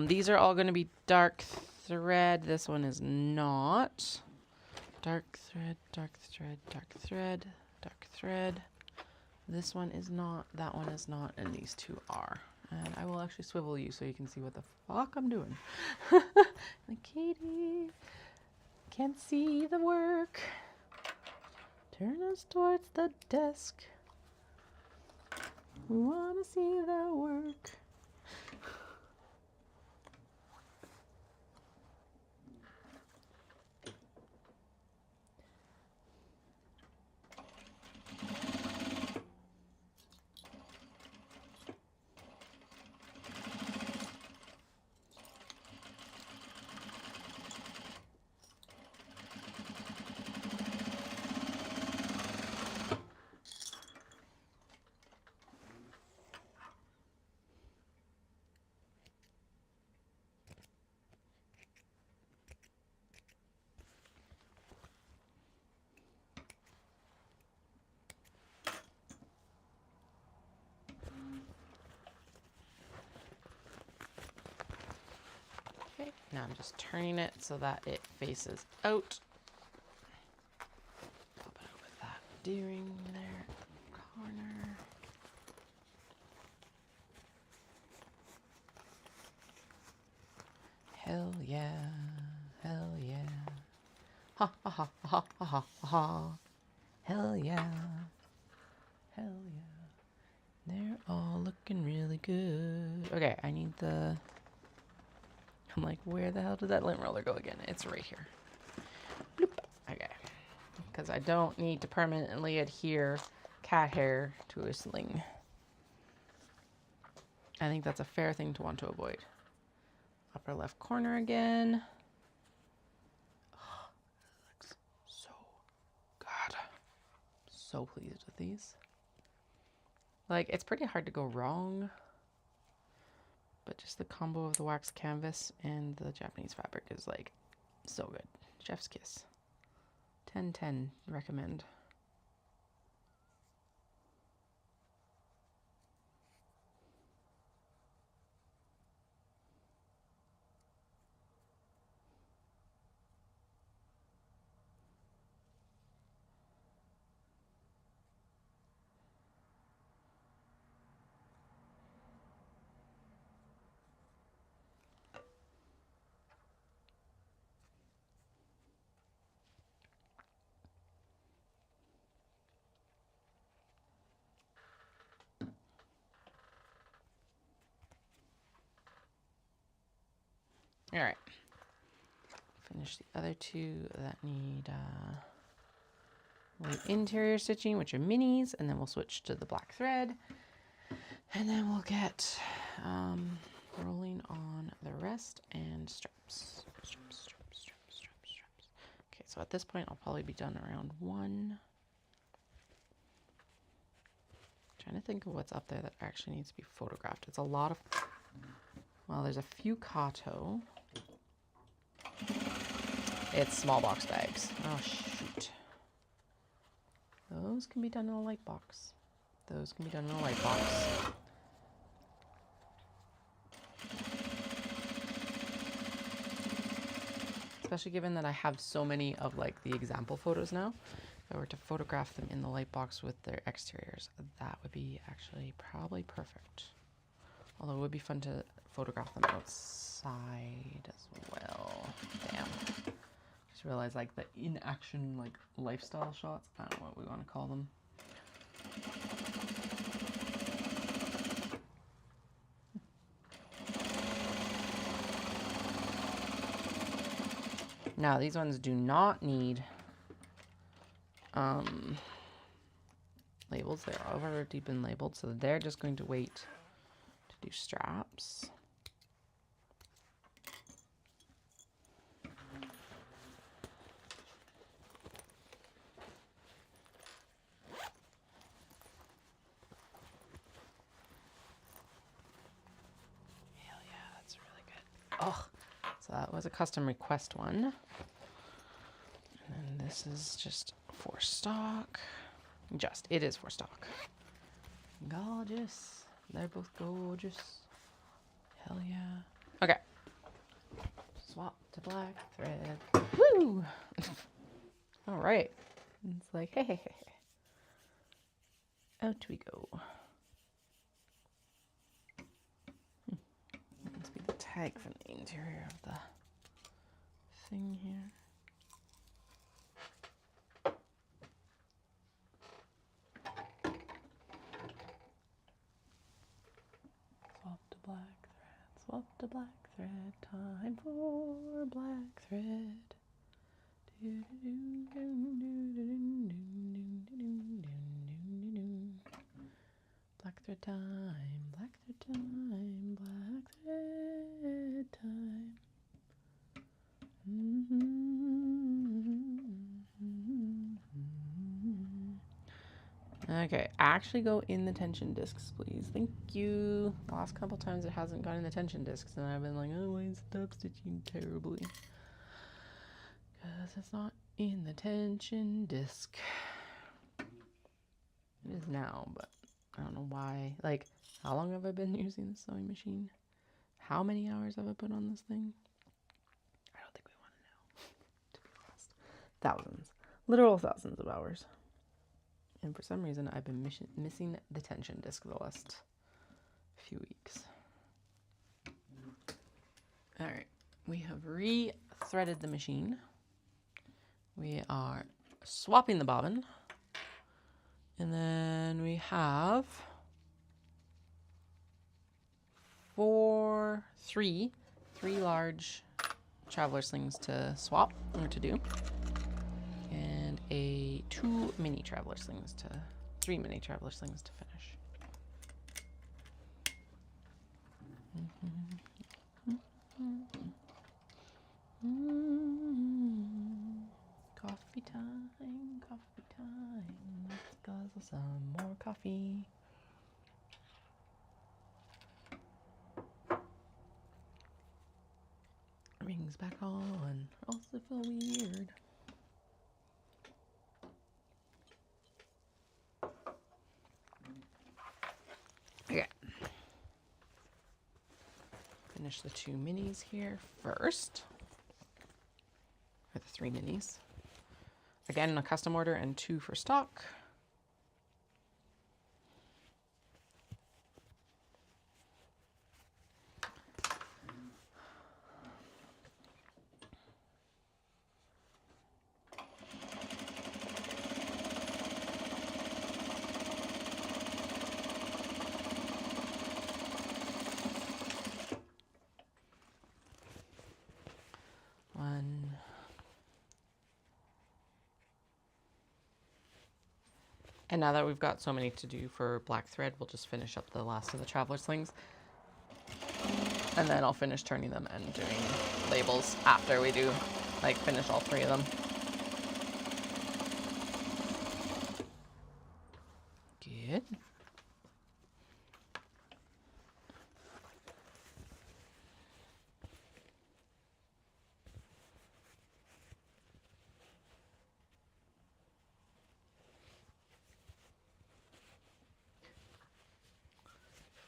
These are all going to be dark thread. This one is not. Dark thread, dark thread, dark thread, dark thread. This one is not, that one is not, and these two are. And I will actually swivel you so you can see what the fuck I'm doing. Like, Katie, can't see the work. Turn us towards the desk. We want to see the work. Okay, now I'm just turning it so that it faces out. Pop it over that D-ring there at the corner. Hell yeah, hell yeah. Ha ha ha ha ha ha ha. Hell yeah. Hell yeah. They're all looking really good. Okay, I need the... I'm like, where the hell did that lint roller go again? It's right here. Bloop. Okay. Because I don't need to permanently adhere cat hair to a sling. I think that's a fair thing to want to avoid. Upper left corner again. Oh, that looks so good. So pleased with these. Like, it's pretty hard to go wrong. But just the combo of the wax canvas and the Japanese fabric is like so good. Chef's kiss. 10/10 recommend. All right. Finish the other two that need light interior stitching, which are minis, and then we'll switch to the black thread. And then we'll get rolling on the rest and straps. Okay, so at this point, I'll probably be done around 1. Trying to think of what's up there that actually needs to be photographed. It's a lot of, well, there's a few Kato. It's small box bags. Oh, shoot. Those can be done in a light box. Those can be done in a light box. Especially given that I have so many of like the example photos now. If I were to photograph them in the light box with their exteriors, that would be actually probably perfect. Although it would be fun to photograph them outside as well. Damn. Just realized like the in-action like lifestyle shots. I don't know what we want to call them. Now these ones do not need labels. They're already been labeled, so they're just going to wait to do straps. Hell yeah, that's really good. Oh, so that was a custom request one. And this is just for stock. It is for stock. Gorgeous. They're both gorgeous. Hell yeah. Okay. Swap to black thread. Woo! All right. It's like, hey, hey, hey. Out we go. That must be the tag from the interior of the thing here. Swap to black thread, time for black thread. Black thread time, black thread time, black thread time. Okay, actually go in the tension discs, please. Thank you. The last couple times it hasn't gone in the tension discs, and I've been like, oh, why is it stitching terribly? Because it's not in the tension disc. It is now, but I don't know why. Like, how long have I been using the sewing machine? How many hours have I put on this thing? I don't think we want to know, to be honest. Thousands. Literal thousands of hours. And for some reason, I've been missing the tension disc the last few weeks. All right, we have re-threaded the machine. We are swapping the bobbin. And then we have three large traveler slings to swap or to do. And three mini traveler slings to finish. Coffee time. Let's guzzle some more coffee. Rings back on, or else I feel weird. Okay. Finish the 2 minis here first. Or the 3 minis. Again, a custom order and 2 for stock. And now that we've got so many to do for black thread, we'll just finish up the last of the traveler slings. And then I'll finish turning them and doing labels after we do, like, finish all 3 of them. Good.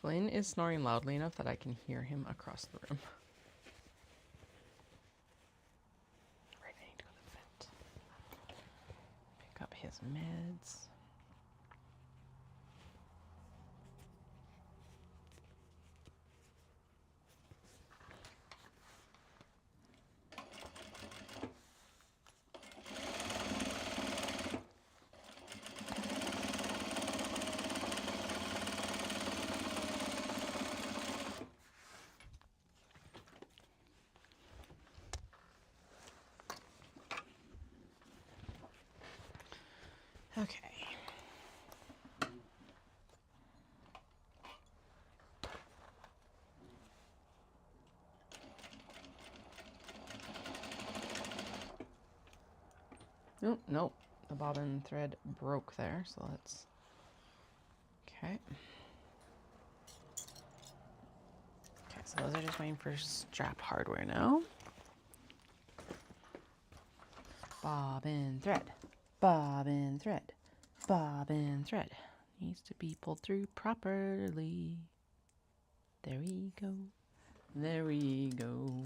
Flynn is snoring loudly enough that I can hear him across the room. Right, I need to go to the vet. Pick up his meds. Okay. Nope, nope. The bobbin thread broke there, so let's... Okay. Okay, so those are just waiting for strap hardware now. Bobbin thread. Bobbin thread. Bobbin thread. Needs to be pulled through properly. There we go. There we go.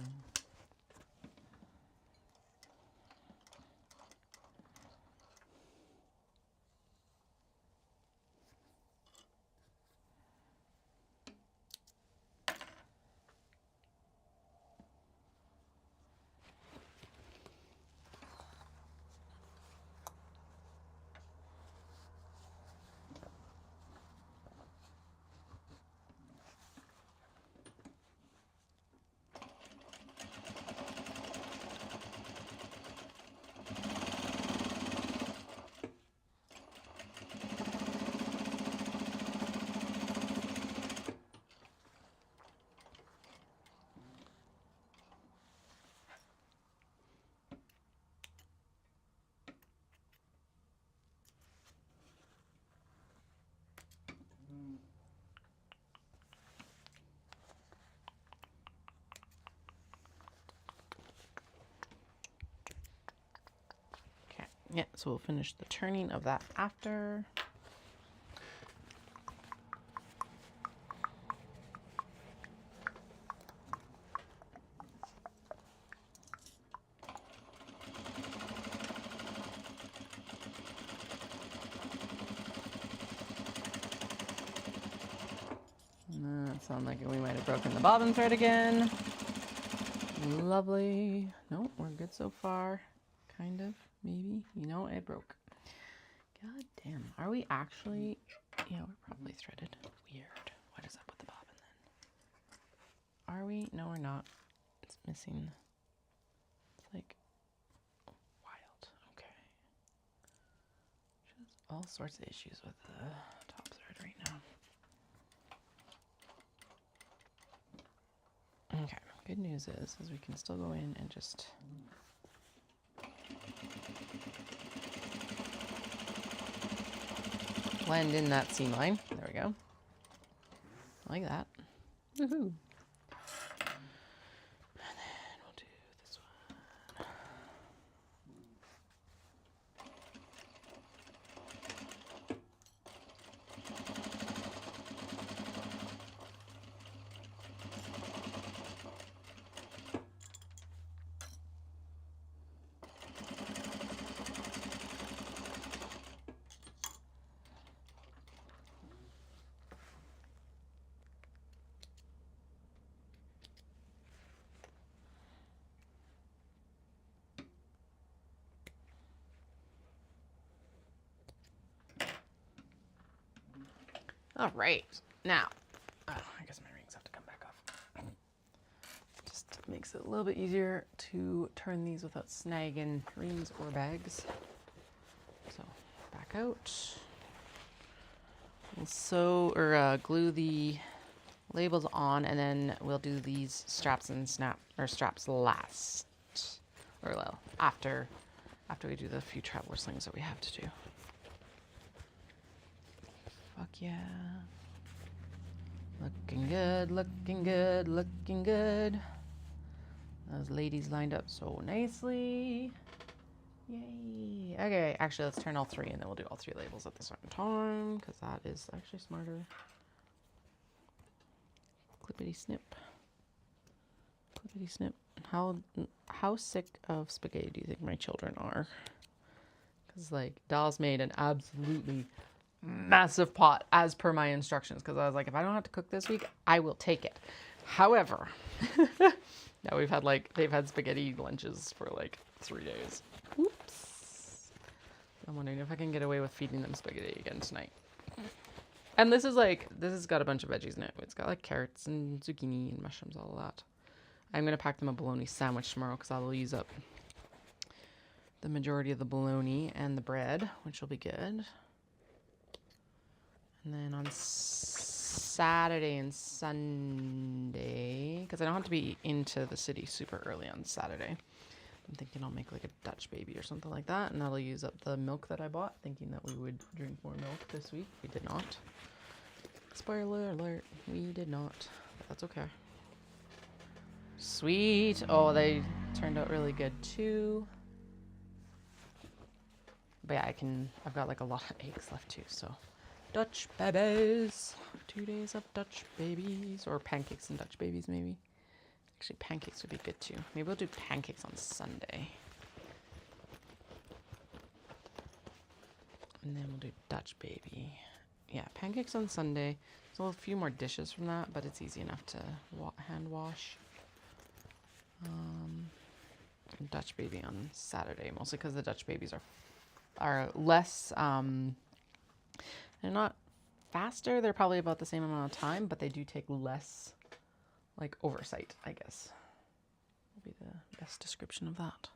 Yeah, so we'll finish the turning of that after. That sounds like we might have broken the bobbin thread again. Lovely. Nope, we're good so far. kind of, maybe. You know, it broke. God damn. Are we actually... Yeah, we're probably threaded. Weird. What is up with the bobbin then? Are we? No, we're not. It's missing. It's like wild. Okay. Just all sorts of issues with the top thread right now. Okay. Good news is we can still go in and just... blend in that seam line. There we go. Like that. Woohoo. And then we'll do this one. All right, now, I guess my rings have to come back off. Just makes it a little bit easier to turn these without snagging rings or bags. So back out. We'll sew or glue the labels on, and then we'll do these straps and straps last, or well, after we do the few traveler slings that we have to do. Fuck yeah. Looking good, looking good, looking good. Those ladies lined up so nicely. Yay. Okay, actually let's turn all three and then we'll do all three labels at the same time because that is actually smarter. Clippity snip. Clippity snip. How sick of spaghetti do you think my children are? Because like Dallas made an absolutely massive pot as per my instructions because I was like, if I don't have to cook this week, I will take it. However, now they've had spaghetti lunches for like 3 days. Oops. I'm wondering if I can get away with feeding them spaghetti again tonight. And this has got a bunch of veggies in it. It's got like carrots and zucchini and mushrooms, all of that. I'm going to pack them a bologna sandwich tomorrow because I will use up the majority of the bologna and the bread, which will be good. And then on Saturday and Sunday, because I don't have to be into the city super early on Saturday, I'm thinking I'll make like a Dutch baby or something like that, and that'll use up the milk that I bought, thinking that we would drink more milk this week. We did not. Spoiler alert, we did not, but that's okay. Sweet. Oh, they turned out really good too. But yeah, I've got like a lot of eggs left too, so. Dutch babies. 2 days of Dutch babies. Or pancakes and Dutch babies, maybe. Actually, pancakes would be good, too. Maybe we'll do pancakes on Sunday. And then we'll do Dutch baby. Yeah, pancakes on Sunday. There's a few more dishes from that, but it's easy enough to hand wash. Dutch baby on Saturday, mostly because the Dutch babies are less... they're not faster. They're probably about the same amount of time, but they do take less, like, oversight, I guess. Will be the best description of that.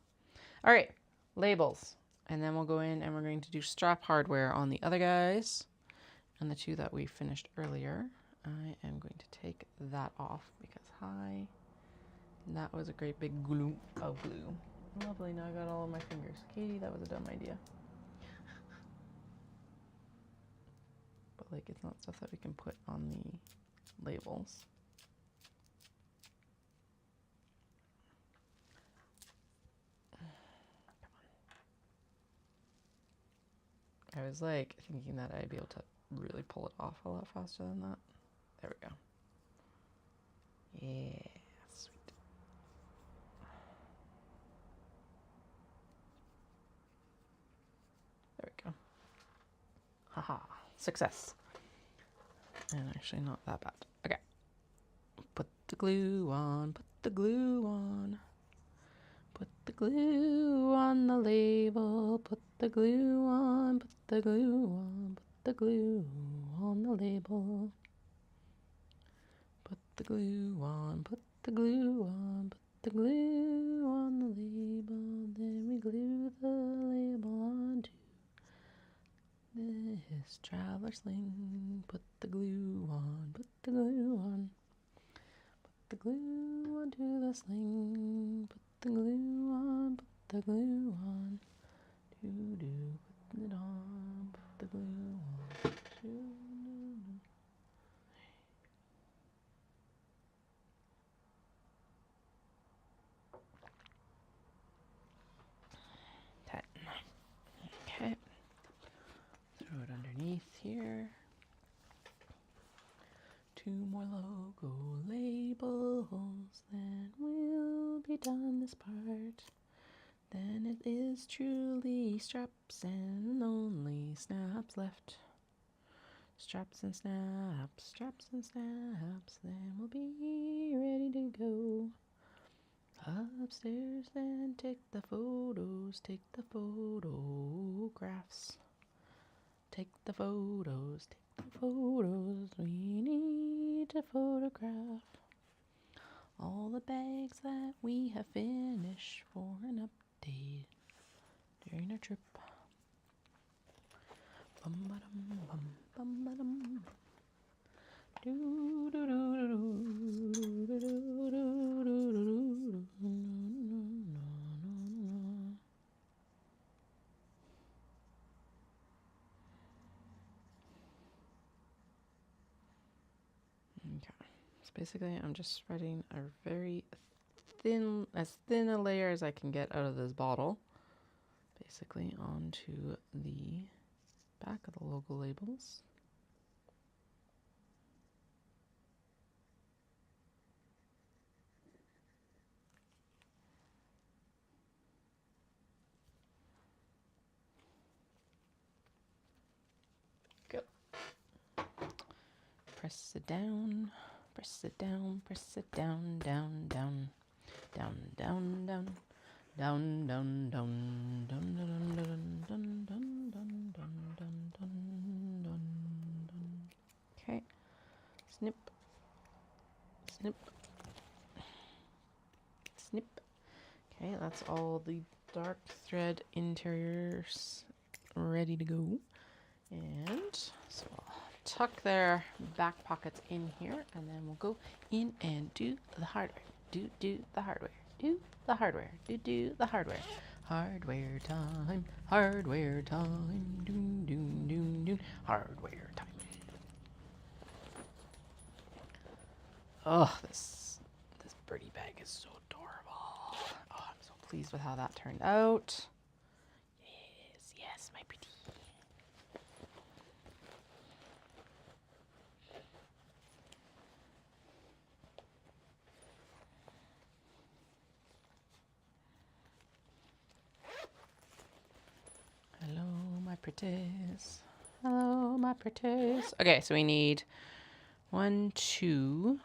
All right, labels. And then we'll go in and we're going to do strap hardware on the other guys. And the two that we finished earlier. I am going to take that off because, that was a great big glue of glue. Lovely, now I got all of my fingers. Katie, that was a dumb idea. But like it's not stuff that we can put on the labels. I was like thinking that I'd be able to really pull it off a lot faster than that. There we go. Yeah, sweet. There we go. Haha, success. And actually not that bad. Okay. Put the glue on, put the glue on. Put the glue on the label, put the glue on, put the glue on, put the glue on the label. Put the glue on, put the glue on, put the glue on the label, then we glue the label onto this traveler sling. Put the glue on, put the glue on, put the glue onto the sling. Put the glue on, put the glue on. Do-do, put it on, put the glue on. Do-do-do. 10. Okay. Throw it underneath here. 2 more logo labels, then we'll be done this part. Then it is truly straps and only snaps left. Straps and snaps, then we'll be ready to go. Upstairs, then take the photos, take the photographs. Take the photos, we need to photograph all the bags that we have finished for an update during our trip. Bum ba dum bum bum ba dum. Do do do do do do do do. Okay. So basically I'm just spreading a very as thin a layer as I can get out of this bottle, basically onto the back of the logo labels. Go. Press it down, press it down, press it down, down, down, down, down, down. Down, down, down, down, down, down, down, down, down, down, down, down, down. Okay. Snip, snip, snip. Okay, that's all the dark thread interiors ready to go. And so I'll tuck their back pockets in here, and then we'll go in and do the hardware. Do the hardware. Do the hardware. Do the hardware. Hardware time. Hardware time. Doom, doom, doom, doom. Hardware time. Oh, this birdie bag is so adorable. Oh, I'm so pleased with how that turned out. Yes, my pretty. Hello, my pretties. Hello, my pretties. Okay, so we need 1, 2,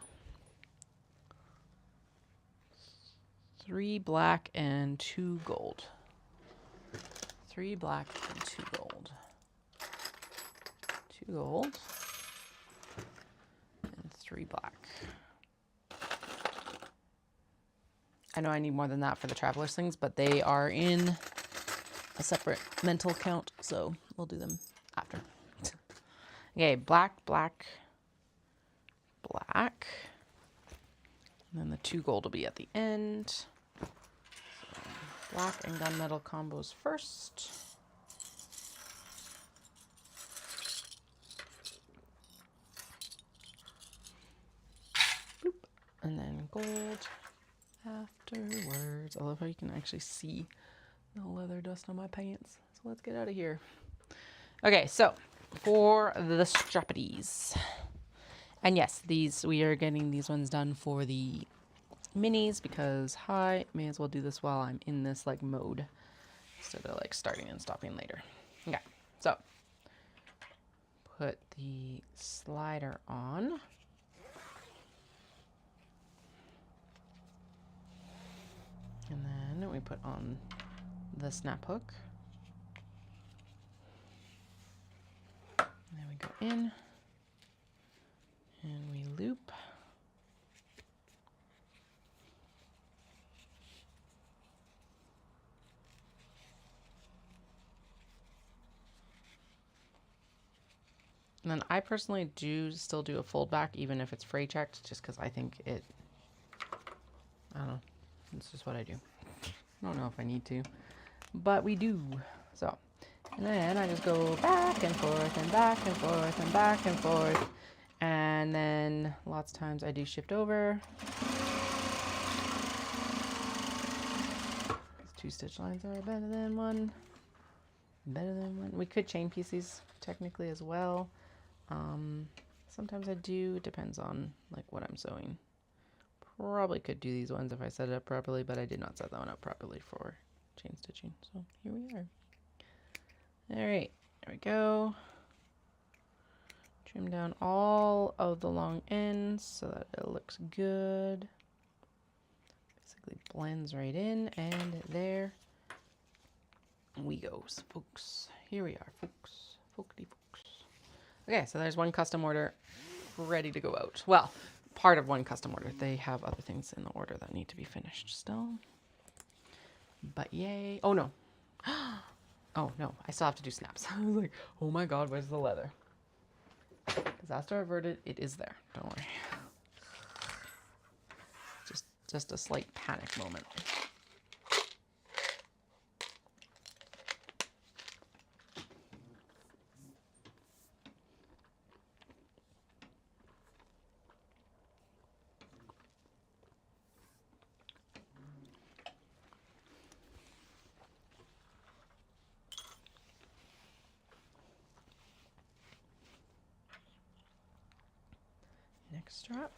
3 black and 2 gold. 3 black and 2 gold. 2 gold and 3 black. I know I need more than that for the traveler slings, but they are in a separate mental count, so we'll do them after. Okay, black, black, black. And then the 2 gold will be at the end. So black and gunmetal combos first. Bloop. And then gold afterwards. I love how you can actually see the leather dust on my pants. So let's get out of here. Okay, so for the strappities. And yes, we are getting these ones done for the minis because may as well do this while I'm in this like mode instead of like starting and stopping later. Okay, so put the slider on. And then then we put on the snap hook. And then we go in and we loop. And then I personally do still do a fold back even if it's fray checked, just because I think it, I don't know, it's just what I do. I don't know if I need to, but we do. So, and then I just go back and forth and back and forth and back and forth. And then lots of times I do shift over. These 2 stitch lines are better than one. Better than one. We could chain piece these technically as well. Sometimes I do, it depends on like what I'm sewing. Probably could do these ones if I set it up properly, but I did not set that one up properly for chain stitching. So here we are. All right, there we go. Trim down all of the long ends so that it looks good. Basically blends right in, and there we go, folks. Here we are, folks. Folky folks. Okay, so there's one custom order ready to go out. Well, part of one custom order. They have other things in the order that need to be finished still. But yay. Oh no. Oh no, I still have to do snaps. I was like, oh my god, where's the leather? Disaster averted, it is there. Don't worry. Just a slight panic moment. Next strap.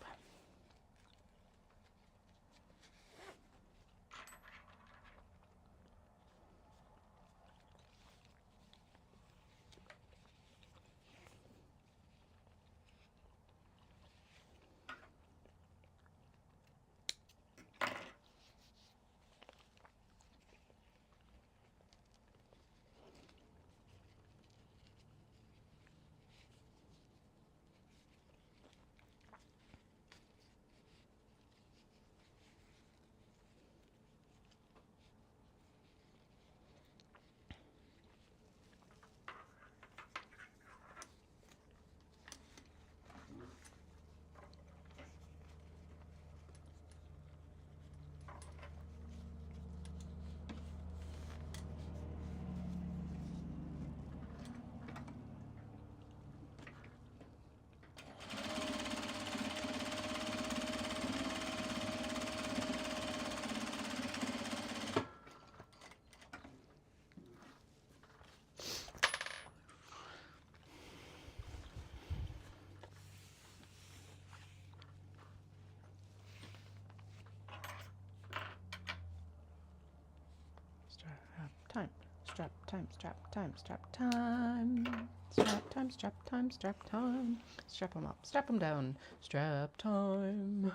Time. Strap time, strap time, strap time. Strap time, strap time, strap time. Strap them up, strap them down. Strap time.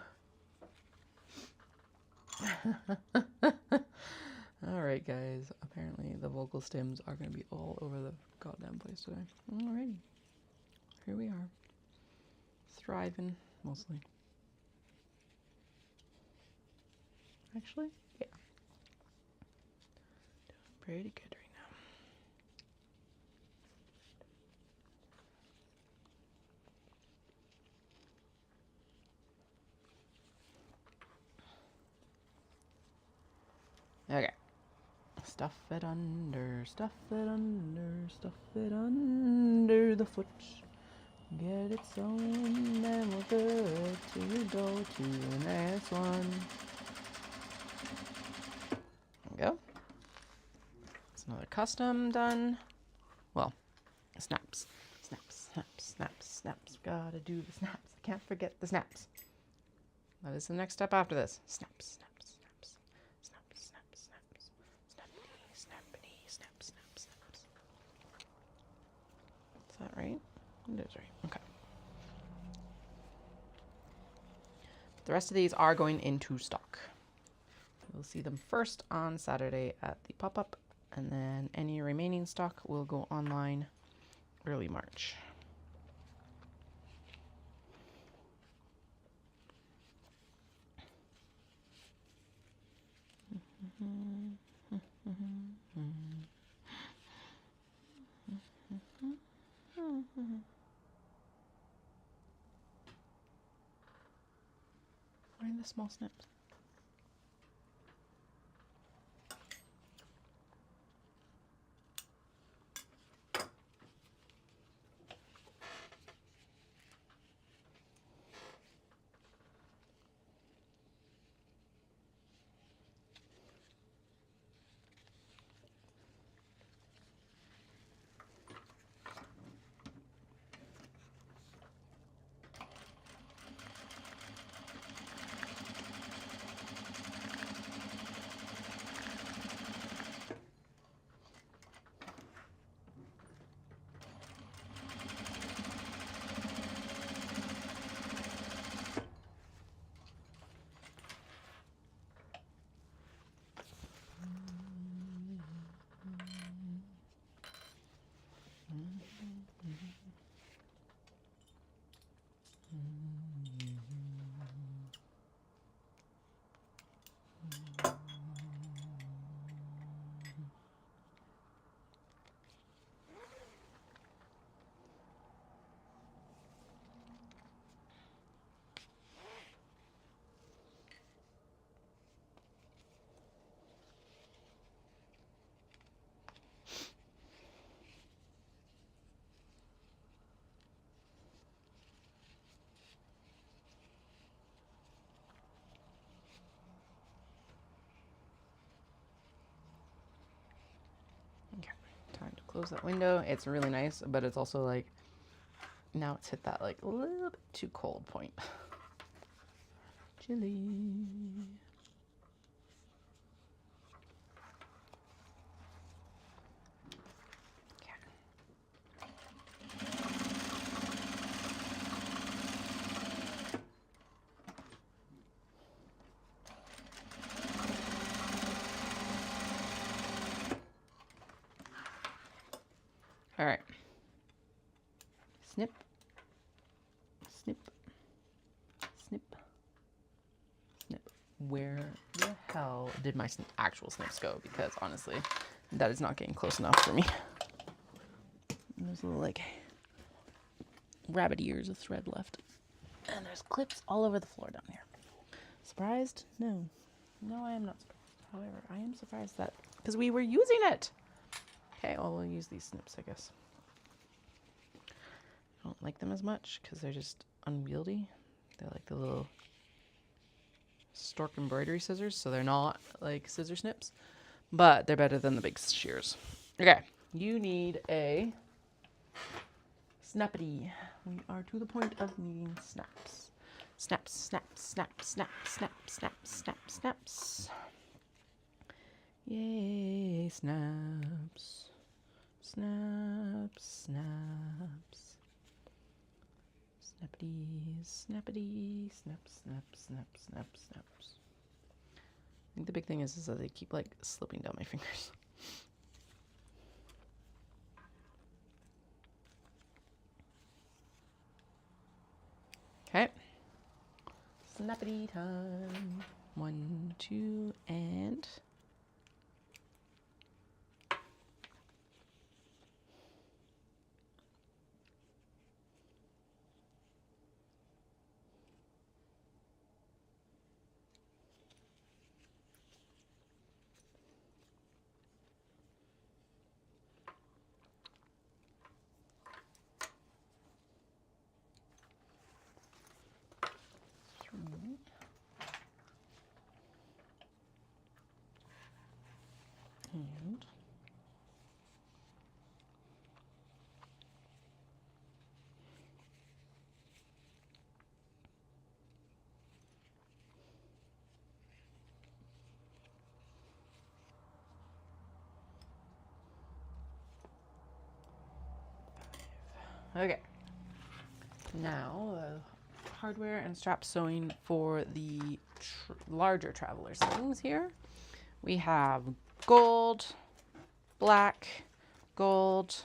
Alright guys, apparently the vocal stems are going to be all over the goddamn place today. Alrighty. Here we are. Thriving, mostly. Actually, yeah. Doing pretty good right now. Okay. Stuff it under, stuff it under, stuff it under the foot. Get it sewn, then we're good to go to the next one. There we go. That's another custom done. Well, snaps. Snaps, snaps, snaps, snaps. Gotta do the snaps. I can't forget the snaps. That is the next step after this. Snaps, snaps, snaps. Snaps, snaps, snaps. Snappity, snappity, snap, snap, snaps. Is that right? It is right. Okay. The rest of these are going into stock. You'll see them first on Saturday at the pop-up, and then any remaining stock will go online early March. Find the small snips. Okay, time to close that window. It's really nice, but it's also like, now it's hit that like a little bit too cold point. Chilly. All right. Snip, snip, snip, snip. Where the hell did my actual snips go? Because honestly, that is not getting close enough for me. And there's little like rabbit ears of thread left. And there's clips all over the floor down here. Surprised? No. No, I am not surprised. However, I am surprised that, because we were using it. Okay, well, we'll use these snips, I guess. I don't like them as much because they're just unwieldy. They're like the little stork embroidery scissors, so they're not like scissor snips, but they're better than the big shears. Okay, you need a snappity. We are to the point of needing snaps. Snaps, snaps, snaps, snaps, snaps, snaps, snaps, snaps. Yay, snaps. Snaps, snaps. Snappities, snappity, snap, snap, snap, snap, snaps. I think the big thing is that they keep like slipping down my fingers. Okay. Snappity time. 1, 2, and... And okay. Now hardware and strap sewing for the larger traveler slings here. we have gold, black, gold,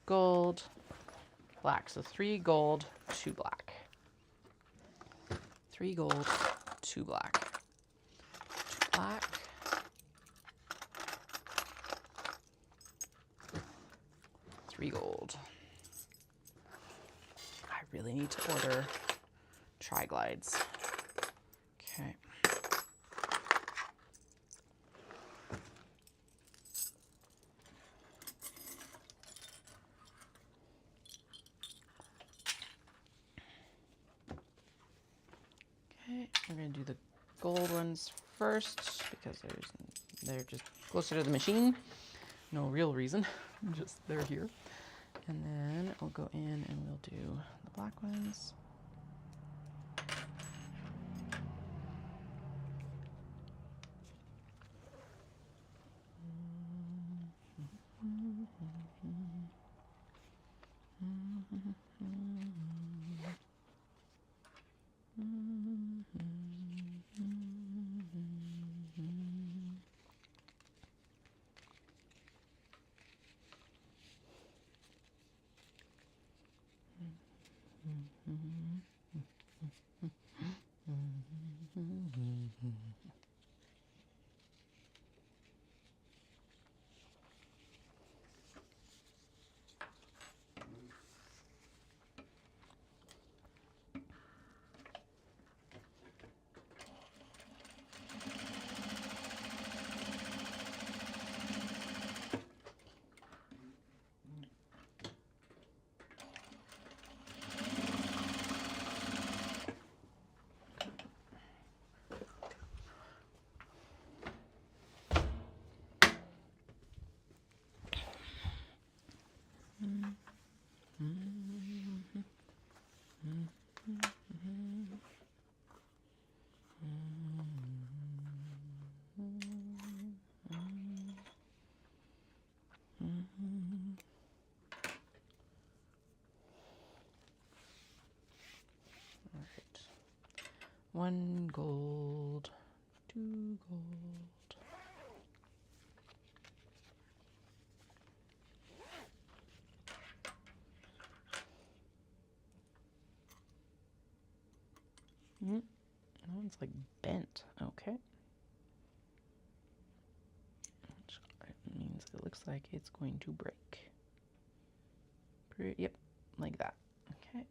gold, black. So 3 gold, 2 black. 3 gold, 2 black. 2 black. 3 gold. I really need to order tri-glides. Okay. Okay, we're gonna do the gold ones first because they're just closer to the machine. No real reason, just they're here. And then we'll go in and we'll do the black ones. All right. 1 gold, 2 gold. That one's like bent. Okay. Which means it looks like it's going to break. Yep, like that. Okay.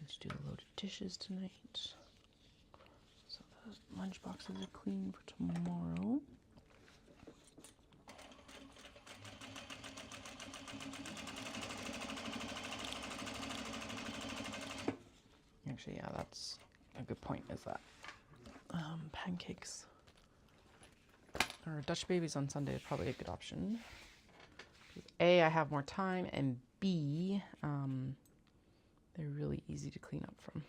Let's do a load of dishes tonight. So those lunch boxes are clean for tomorrow. Actually, yeah, that's a good point, is that pancakes or Dutch babies on Sunday is probably a good option. A, I have more time, and B, they're really easy to clean up from.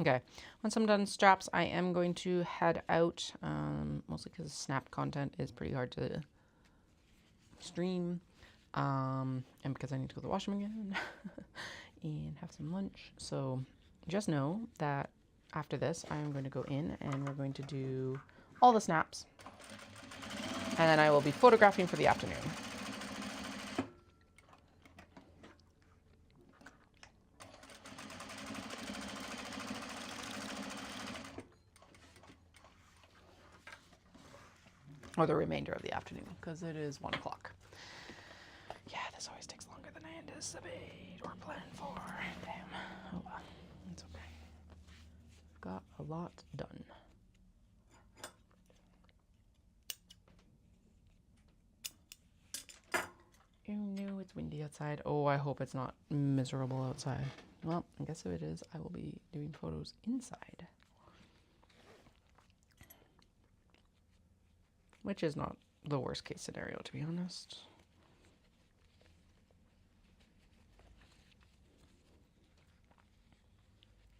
Okay, once I'm done straps, I am going to head out, mostly because snap content is pretty hard to stream, and because I need to go to the washroom again and have some lunch. So just know that after this, I'm going to go in and we're going to do all the snaps, and then I will be photographing for the afternoon. or the remainder of the afternoon, because it is 1 o'clock. Yeah, this always takes longer than I anticipate or planned for. Damn. Oh well, it's okay. Got a lot done. Oh no, it's windy outside. Oh, I hope it's not miserable outside. Well, I guess if it is, I will be doing photos inside. Which is not the worst case scenario, to be honest.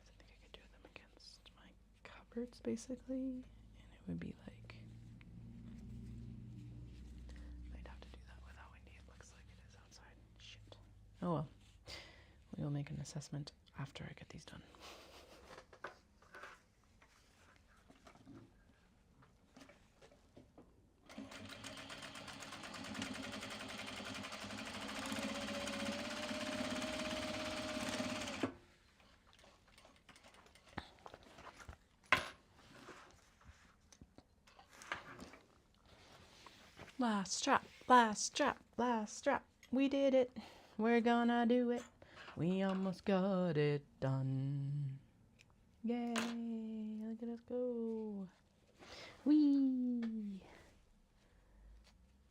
I think I could do them against my cupboards, basically. And it would be like... I'd have to do that with how windy it looks like it is outside. Shit. Oh well. We will make an assessment after I get these done. Last strap, last strap, last strap. We did it. We're gonna do it. We almost got it done. Yay! Look at us go. Whee!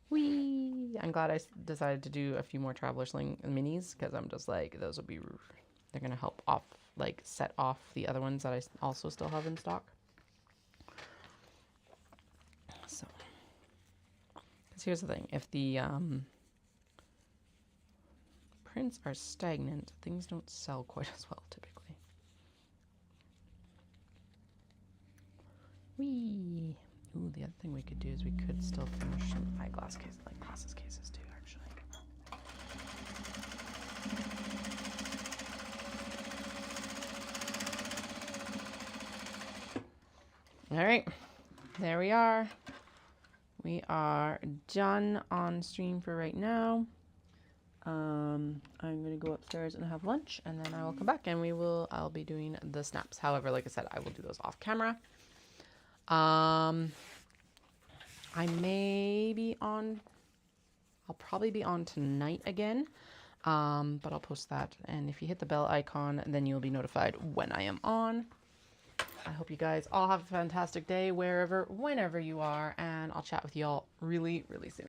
Whee! I'm glad I decided to do a few more Traveler Sling minis, because I'm just like, those will be, they're gonna help off, like, set off the other ones that I also still have in stock. So, because here's the thing, if the prints are stagnant, things don't sell quite as well typically. Whee! Ooh, the other thing we could do is we could still finish some eyeglass cases, like glasses cases too, actually. All right, there we are. We are done on stream for right now. I'm gonna go upstairs and have lunch, and then I will come back and I'll be doing the snaps. However, like I said, I will do those off camera. I may be on, I'll probably be on tonight again, but I'll post that. And if you hit the bell icon, then you'll be notified when I am on. I hope you guys all have a fantastic day, whenever you are, and I'll chat with y'all really, really soon.